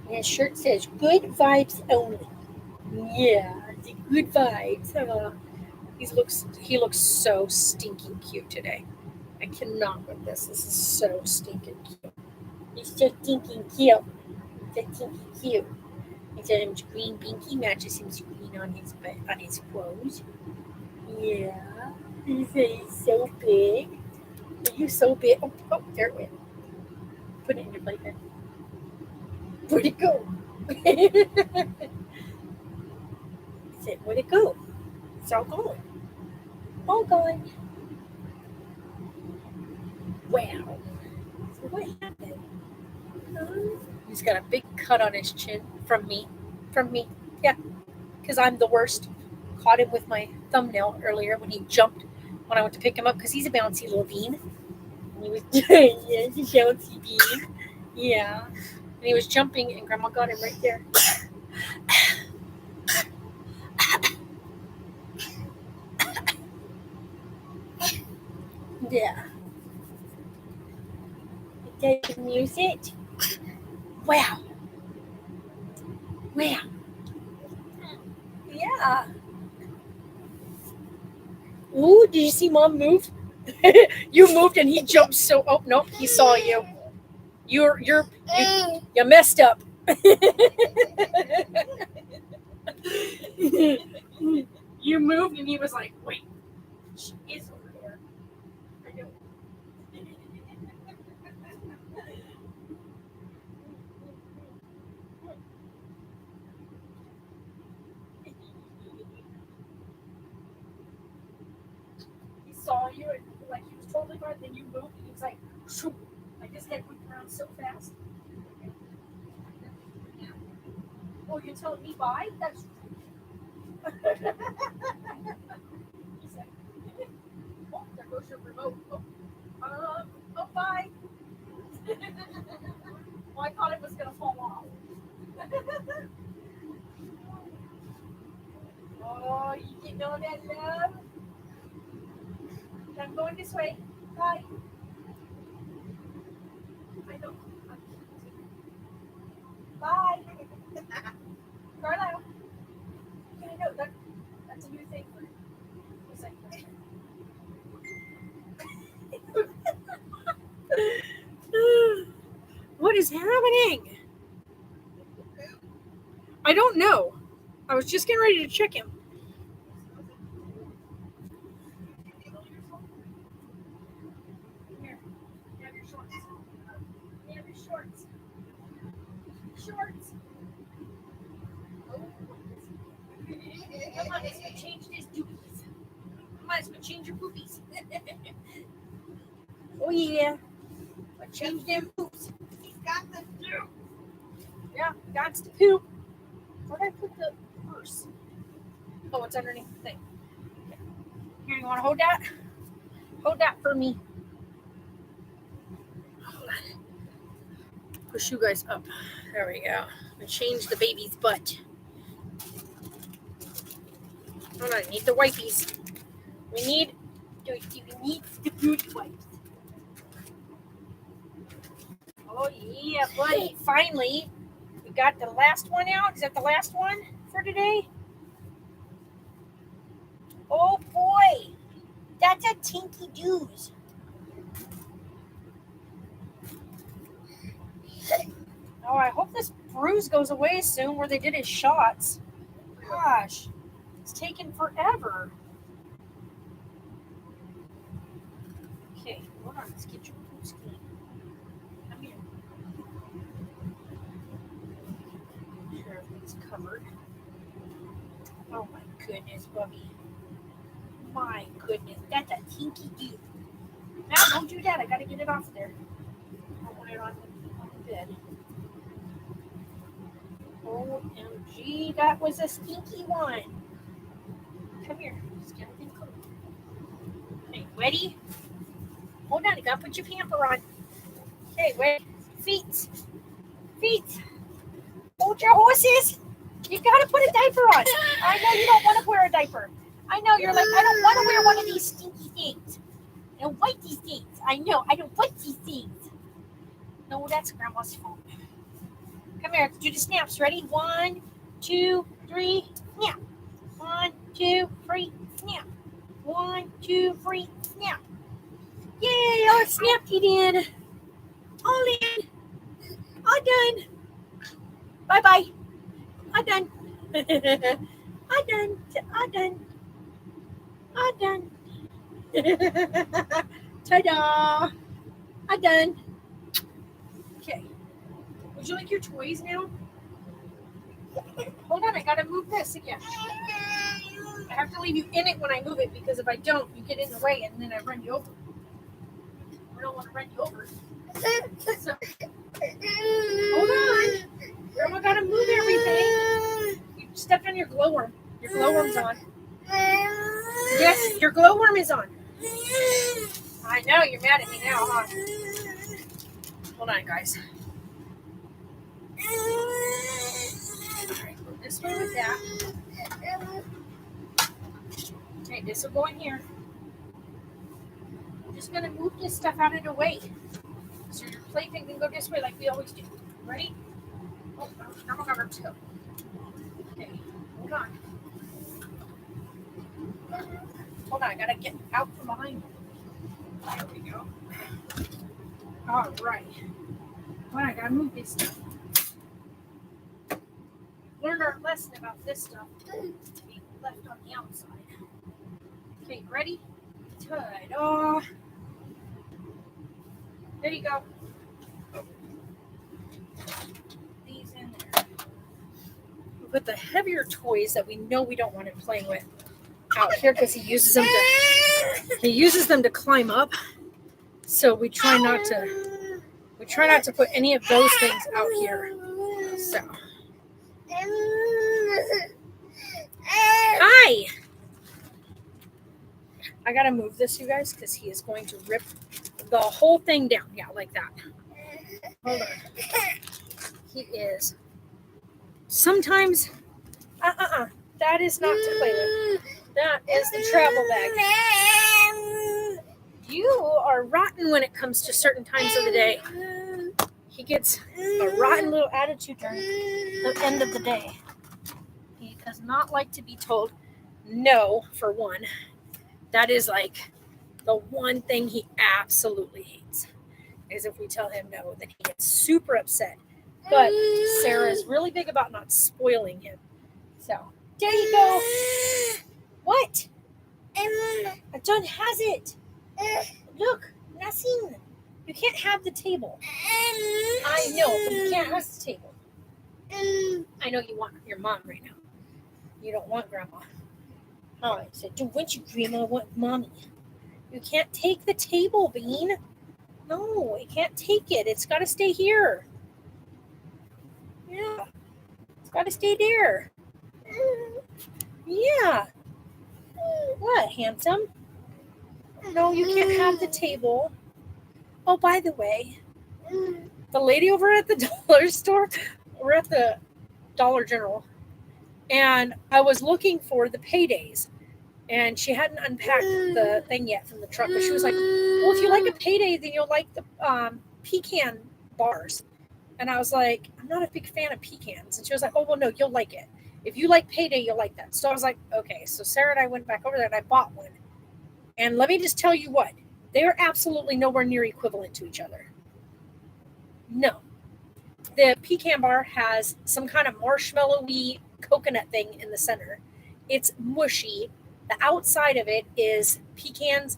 And his shirt says good vibes only. Yeah, the good vibes. He looks so stinking cute today. I cannot with this. This is so stinking cute. He's so stinking cute. So stinking cute. And so his green binky matches his green on his clothes. Yeah. He's so big. Are you so big? Oh, there it went. Put it in your playpen. Where'd it go? Where'd it go? It's all gone. All gone. Wow. So what happened? He's got a big cut on his chin from me. From me. Yeah. Because I'm the worst. Caught him with my thumbnail earlier when he jumped when I went to pick him up because he's a bouncy little bean. And he was yeah, he's a bouncy bean. Yeah. And he was jumping and Grandma got him right there. Yeah. Did you use it? Wow. Wow. Yeah. Ooh, did you see Mom move? You moved and he jumped so. Oh no, he saw you. You messed up. You moved and he was like, wait, she is over there. I know. He saw you and like he was totally fine. Then you moved and he was like, shoot. Like his head went around so fast. Oh, you're telling me bye? That's He's like, oh, there goes your remote. Oh, bye. Well, I thought it was gonna fall off. Oh, you getting all that love? I'm going this way. Bye. I know. Bye. Carlisle. I know that's a new thing for you. It's like, what is happening? I don't know. I was just getting ready to check him. Here, you have your shorts. You have your shorts. Shorts. Come on, let's go change these dookies. Come on, let's go change your poopies. Oh yeah. Let's change them poops. He's got the poop. Yeah, got to poop. Where'd I put the purse? Oh, it's underneath the thing. Here, you want to hold that? Hold that for me. Push you guys up. There we go. And change the baby's butt. Hold on, I need the wipies. We need the good wipes. Oh yeah, buddy. Finally, we got the last one out. Is that the last one for today? Oh boy. That's a tinky doos. Oh, I hope this bruise goes away soon where they did his shots. Gosh, it's taking forever. Okay, hold on. Let's get your boots clean. Come here. Make sure everything's covered. Oh my goodness, Bubby. My goodness, that's a tinky dude. Now, don't do that. I gotta get it off there. I want it on the bed. OMG, that was a stinky one. Come here. Just get everything clean. Okay, ready? Hold on, you gotta put your pamper on. Okay, wait. Feet. Hold your horses. You gotta put a diaper on. I know you don't want to wear a diaper. I know you're like, I don't want to wear one of these stinky things. I don't like these things. I know, I don't like these things. No, that's Grandma's fault. Come here, let's do the snaps. Ready? 1, 2, 3, snap. 1, 2, 3, snap. 1, 2, 3, snap. Yay, all snapped he did. All in. All done. Bye-bye. All done. All done. All done. All done. Ta-da. All done. Okay. Would you like your toys now? Hold on, I gotta move this again. I have to leave you in it when I move it because if I don't, you get in the way and then I run you over. I don't want to run you over. So, hold on. Grandma gotta move everything. You stepped on your glowworm. Your glowworm's on. Yes, your glowworm is on. I know, you're mad at me now, huh? Hold on, guys. Alright, go this way with that. Okay, this will go in here. I'm just gonna move this stuff out of the way. So your plaything can go this way like we always do. Ready? Oh, I'm gonna go too. Okay, hold on. Hold on, I gotta get out from behind. There we go. All right. Well, I gotta move this stuff. Learned our lesson about this stuff to be left on the outside. Okay, ready? Ta-da! There you go. These in there. We put the heavier toys that we know we don't want him playing with out here because he uses them to climb up. So we try not to put any of those things out here. So hi. I gotta move this, you guys, because he is going to rip the whole thing down. Yeah, like that. Hold on. He is. Sometimes, that is not to play with. That is the travel bag. You are rotten when it comes to certain times of the day. He gets a rotten little attitude during the end of the day. He does not like to be told no, for one. That is like the one thing he absolutely hates. Is if we tell him no, then he gets super upset. But Sarah is really big about not spoiling him. So, there you go. What? John has it. Look, nothing. You can't have the table. I know, but you can't have the table. I know you want your mom right now. You don't want Grandma. Oh, I said, don't want you, Grandma. I want Mommy. You can't take the table, Bean. No, you can't take it. It's got to stay here. Yeah. It's got to stay there. Yeah. What, handsome? No, you can't have the table. Oh, by the way, the lady over at the dollar store, we're at the Dollar General, and I was looking for the paydays, and she hadn't unpacked the thing yet from the truck, but she was like, well, if you like a payday, then you'll like the pecan bars. And I was like, I'm not a big fan of pecans. And she was like, oh, well, no, you'll like it. If you like payday, you'll like that. So I was like, okay. So Sarah and I went back over there and I bought one. And let me just tell you what, they are absolutely nowhere near equivalent to each other. No. The pecan bar has some kind of marshmallowy coconut thing in the center. It's mushy. The outside of it is pecans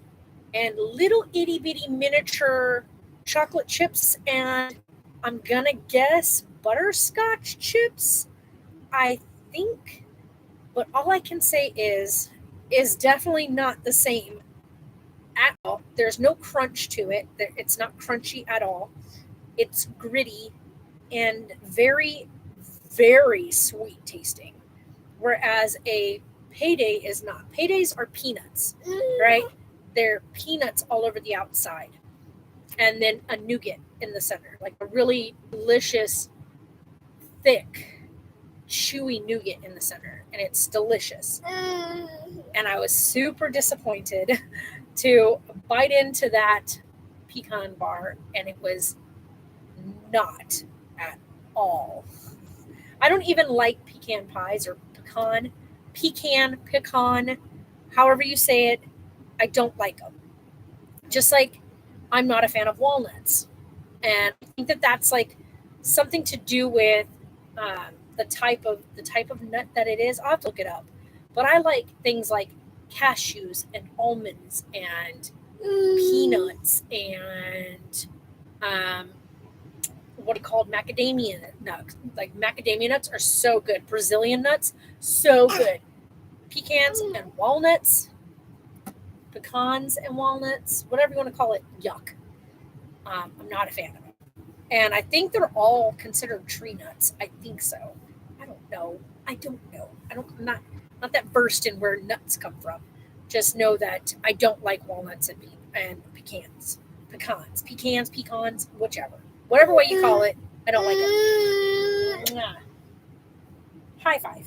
and little itty bitty miniature chocolate chips, and I'm gonna guess butterscotch chips, I think. But all I can say is definitely not the same at all. There's no crunch to it. It's not crunchy at all. It's gritty and very, very sweet tasting. Whereas a payday is not. Paydays are peanuts, right? They're peanuts all over the outside. And then a nougat in the center, like a really delicious, thick, chewy nougat in the center. And it's delicious. And I was super disappointed to bite into that pecan bar, and it was not at all. I don't even like pecan pies or pecan, however you say it. I don't like them. Just like I'm not a fan of walnuts. And I think that that's like something to do with the type of nut that it is. I'll have to look it up. But I like things like cashews and almonds and peanuts and what are called macadamia nuts. Like macadamia nuts are so good. Brazilian nuts, so good. Pecans and walnuts, pecans and walnuts, whatever you want to call it, yuck. I'm not a fan of it. And I think they're all considered tree nuts. I think so. I don't know. I'm not that versed in where nuts come from. Just know that I don't like walnuts and pecans, whichever. Whatever way you call it, I don't like it. Mwah. High five.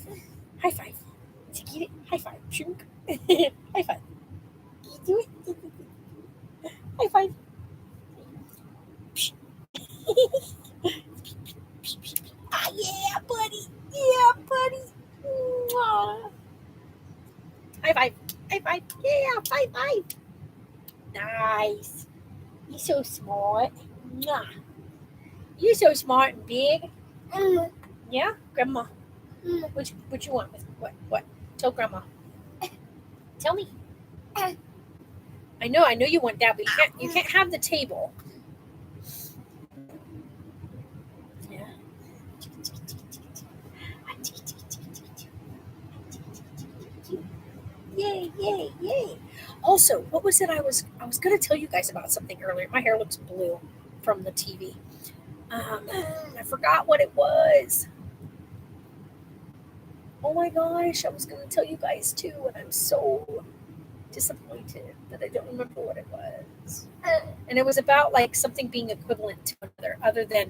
High five. Did you get it? High five. Chunk. High five. Did you do it? High five. Ah, yeah, buddy. Yeah, buddy. Mwah. High five. High five. Yeah, high five. Nice. You're so smart. Mwah. You're so smart and big. Yeah, Grandma. What you want? What? Tell Grandma. Tell me. I know you want that, but you can't have the table. Yeah. Yay. Also, what was it I was gonna tell you guys about something earlier. My hair looks blue from the TV. I forgot what it was. Oh my gosh, I was going to tell you guys too, and I'm so disappointed that I don't remember what it was. And it was about like something being equivalent to another, other than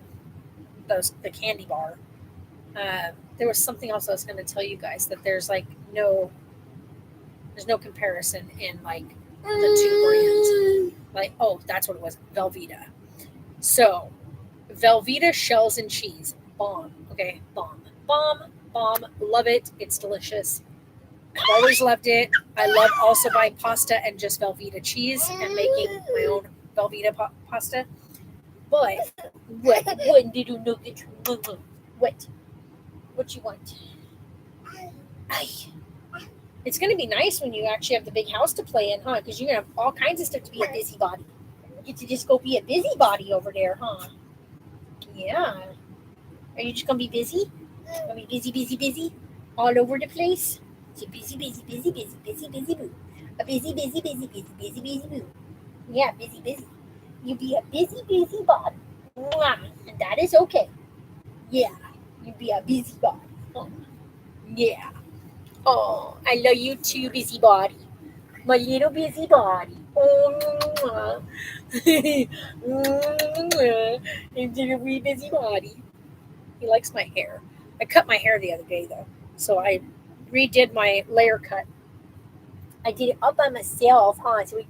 the candy bar. There was something else I was going to tell you guys, that there's no comparison in like the two brands. Like, oh, that's what it was, Velveeta. So Velveeta shells and cheese, bomb. Okay, bomb. Love it. It's delicious. I've always loved it. I love also buying pasta and just Velveeta cheese and making my own Velveeta pasta. But what did you know that you what you want? It's gonna be nice when you actually have the big house to play in, huh? Because you're gonna have all kinds of stuff to be a busybody. You get to just go be a busybody over there, huh? Yeah. Are you just gonna be busy? Gonna be busy, all over the place? So busy, boo. A busy, boo. Yeah, busy. You be a busy body. Mwah. And that is okay. Yeah, you be a busy body. Oh. Yeah. Oh, I love you too, busybody. My little busybody. Oh, little wee busybody. He likes my hair. I cut my hair the other day though, so I redid my layer cut. I did it all by myself, huh? So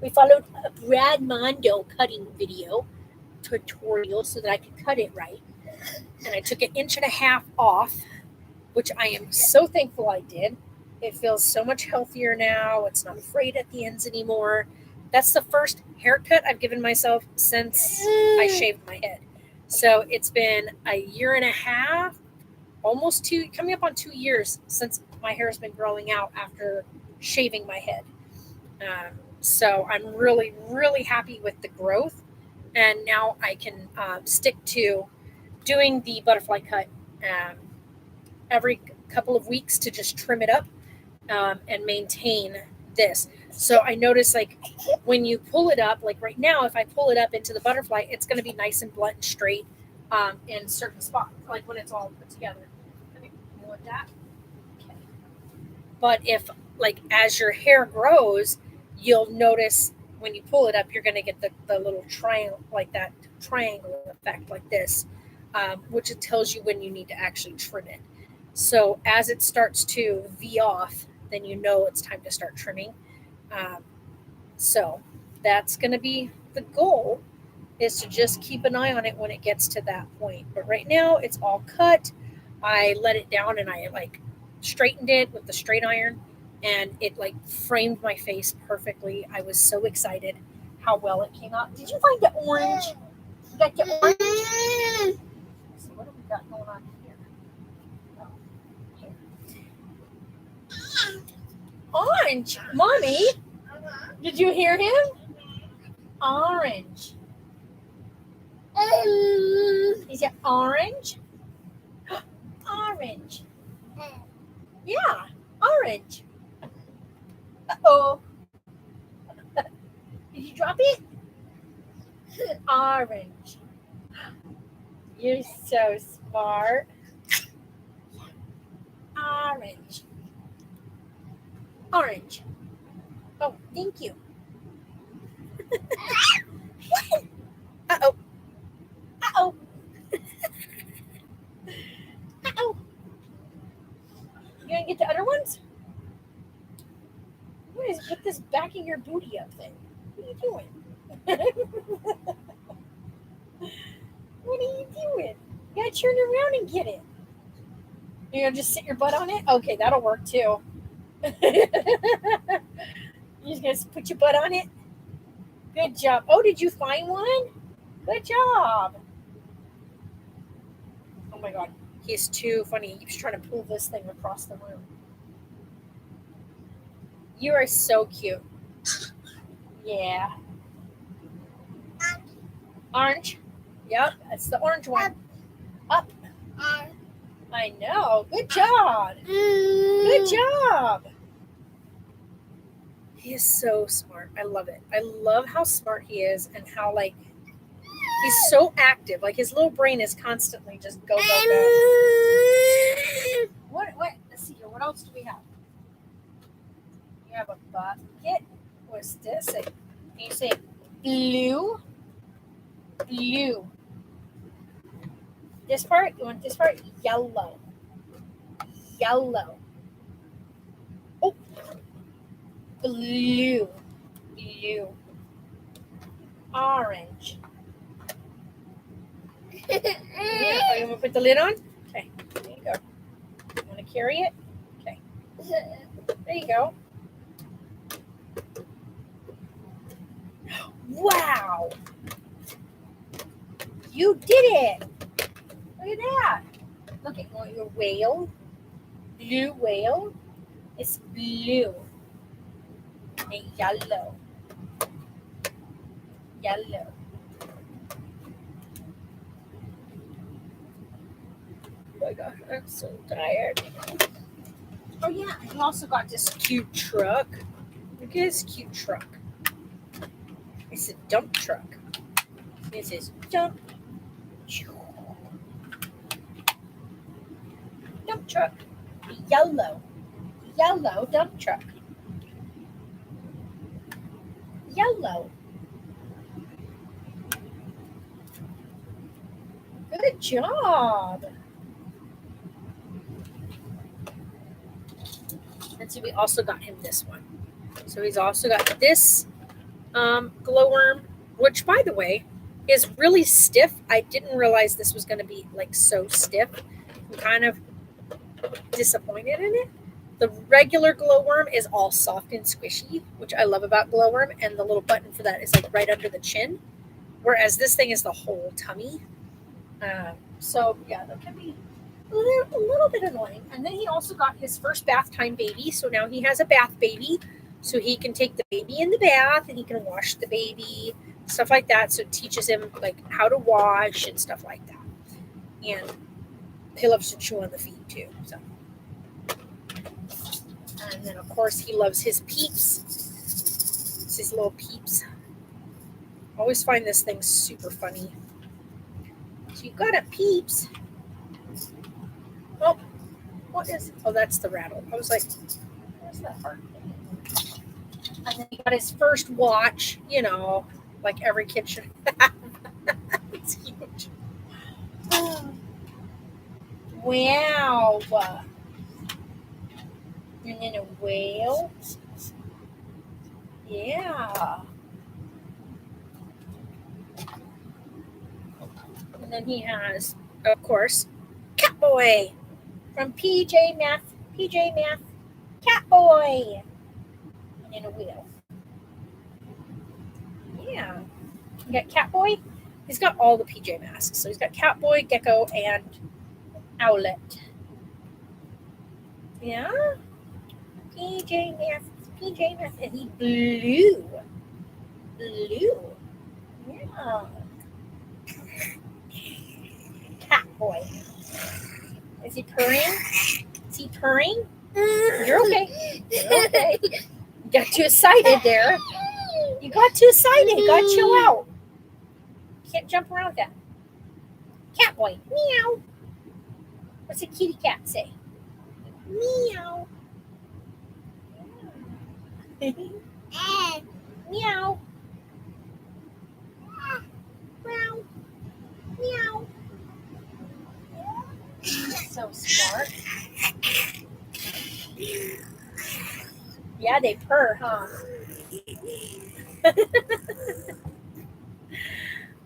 we followed a Brad Mondo cutting video tutorial so that I could cut it right. And I took 1.5 inches off, which I am so thankful I did. It feels so much healthier now. It's not frayed at the ends anymore. That's the first haircut I've given myself since I shaved my head. So it's been 1.5 years, almost 2, coming up on 2 years since my hair has been growing out after shaving my head. So I'm really, really happy with the growth. And now I can stick to doing the butterfly cut every couple of weeks to just trim it up and maintain this. So I notice like when you pull it up, like right now, if I pull it up into the butterfly, it's going to be nice and blunt and straight in certain spots, like when it's all put together. Let me pull it that. Okay. But if like as your hair grows, you'll notice when you pull it up, you're going to get the little triangle, like that triangle effect like this, which it tells you when you need to actually trim it. So as it starts to V off, then you know it's time to start trimming. So that's going to be the goal, is to just keep an eye on it when it gets to that point. But right now it's all cut. I let it down and I like straightened it with the straight iron, and it like framed my face perfectly. I was so excited how well it came out. Did you find the orange? You got the orange? So what have we got going on here? Oh, here. Orange, mommy. Did you hear him? Orange. Is it orange? Orange. Yeah, orange. Uh-oh. Did you drop it? Orange. You're so smart. Orange. Orange. Oh, thank you. Uh-oh. Uh-oh. Uh-oh. You gonna get the other ones? What is with this backing your booty up thing? What are you doing? What are you doing? You gotta turn around and get it. You're gonna just sit your butt on it? Okay, that'll work too. You're just gonna put your butt on it? Good job. Oh, did you find one? Good job. Oh my god. He's too funny. He keeps trying to pull this thing across the room. You are so cute. Yeah. Orange. Yep, that's the orange one. Up. I know. Good job. Good job. He is so smart. I love it. I love how smart he is and how like he's so active. Like his little brain is constantly just go, go, go. What? Let's see here. What else do we have? You have a bucket. What's this? Can you say blue? Blue. This part? You want this part? Yellow. Yellow. Oh. Blue. Blue. Orange. Yeah, are you going to put the lid on? Okay, there you go. You want to carry it? Okay. There you go. Wow. You did it. Look at that. Look at your whale. Blue whale. It's blue. And yellow. Yellow. Oh my gosh, I'm so tired. Oh yeah, I also got this cute truck. Look at this cute truck. It's a dump truck. It says dump. Dump truck. Yellow. Yellow dump truck. yellow. Good job. And so we also got him this one. So he's also got this glowworm, which, by the way, is really stiff. I didn't realize this was going to be like so stiff. I'm kind of disappointed in it. The regular glowworm is all soft and squishy, which I love about glowworm, and the little button for that is like right under the chin, whereas this thing is the whole tummy. So yeah, that can be a little bit annoying. And then he also got his first bath time baby, so now he has a bath baby, so he can take the baby in the bath and he can wash the baby, stuff like that. So it teaches him like how to wash and stuff like that. And he loves to chew on the feet too. So, and then of course he loves his peeps. It's his little peeps. I always find this thing super funny. So you got a peeps. Oh, what is? Oh, that's the rattle. I was like, where's that heart thing? And then he got his first watch. You know, like every kid should have. It's huge. Wow. And then a whale. Yeah. And then he has, of course, Catboy from PJ Math. PJ Math. Catboy. And then a whale. Yeah. You got Catboy. He's got all the PJ Masks. So he's got Catboy, Gecko, and Owlet. Yeah. PJ Masks. PJ Masks. And he blue. Blue. Yeah. Catboy. Is he purring? Is he purring? You're okay. You're okay. You got too excited there. You got too excited. You got to chill out. Can't jump around with that. Catboy. Meow. What's a kitty cat say? Meow. Meow. Meow. Meow. So smart. Yeah, they purr, huh?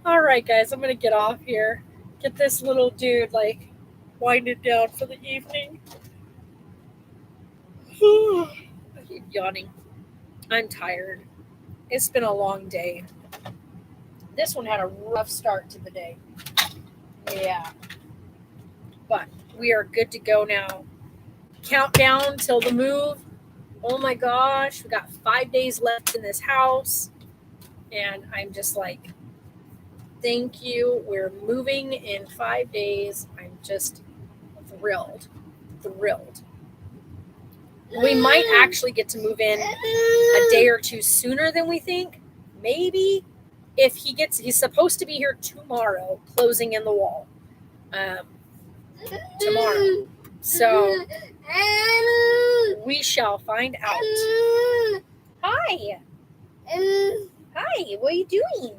All right, guys, I'm going to get off here. Get this little dude, like, winded down for the evening. I keep yawning. I'm tired. It's been a long day. This one had a rough start to the day. Yeah. But we are good to go now. Countdown till the move. Oh my gosh, we got 5 days left in this house. And I'm just like, thank you. We're moving in 5 days. I'm just thrilled. We might actually get to move in a day or two sooner than we think. Maybe if he's supposed to be here tomorrow, closing in the wall. Tomorrow. So we shall find out. Hi. Hi, what are you doing?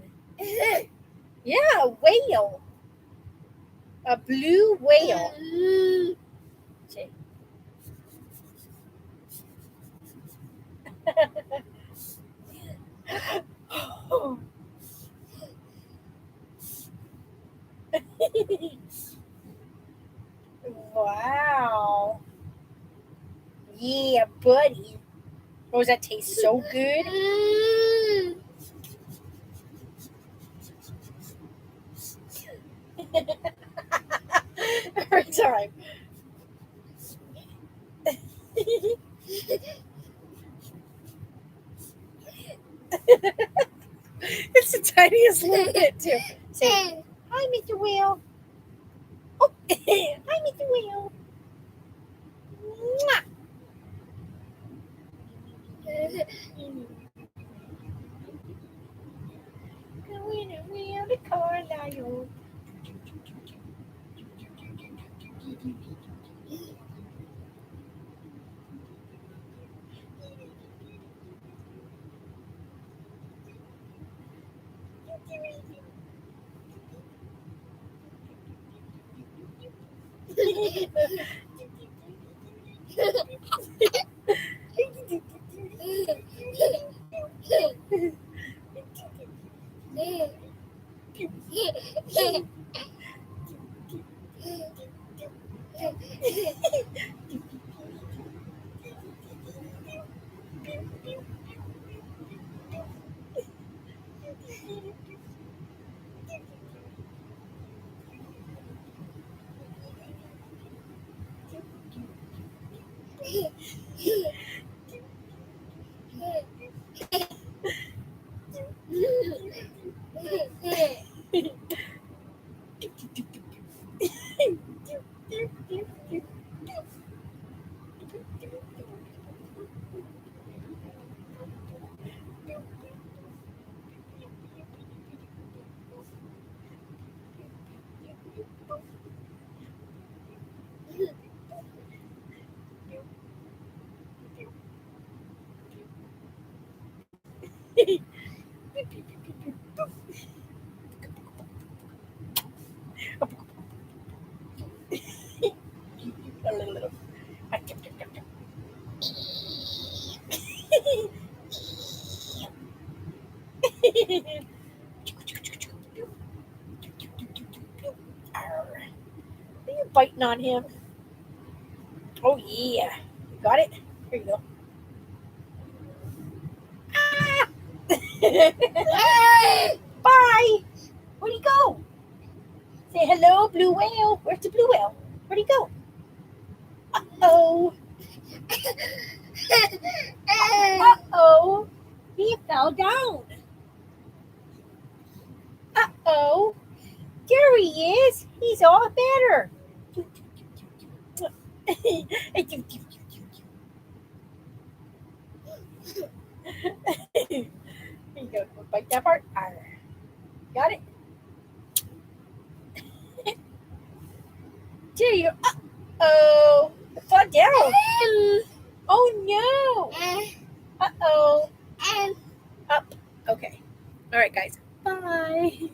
Yeah, a whale. A blue whale. Okay. Wow. Yeah, buddy. Oh, does that taste so good? Every time. It's the tiniest little bit, too. Say, hi, Mr. Whale. Oh, hi, Mr. Whale. Mwah. Going around the Carlisle. Are you biting on him? Oh yeah. You got it? Here you go. Bye. Where'd he go? Say hello, blue whale. Where's the blue whale? Where'd he go? Uh-oh. Uh-oh. He fell down. Uh-oh. There he is. He's all better. Here you go. Bite that part. Arr. Got it? There you go. Uh-oh. It fell down. Oh, no. Uh-oh. Up. Okay. All right, guys. Bye.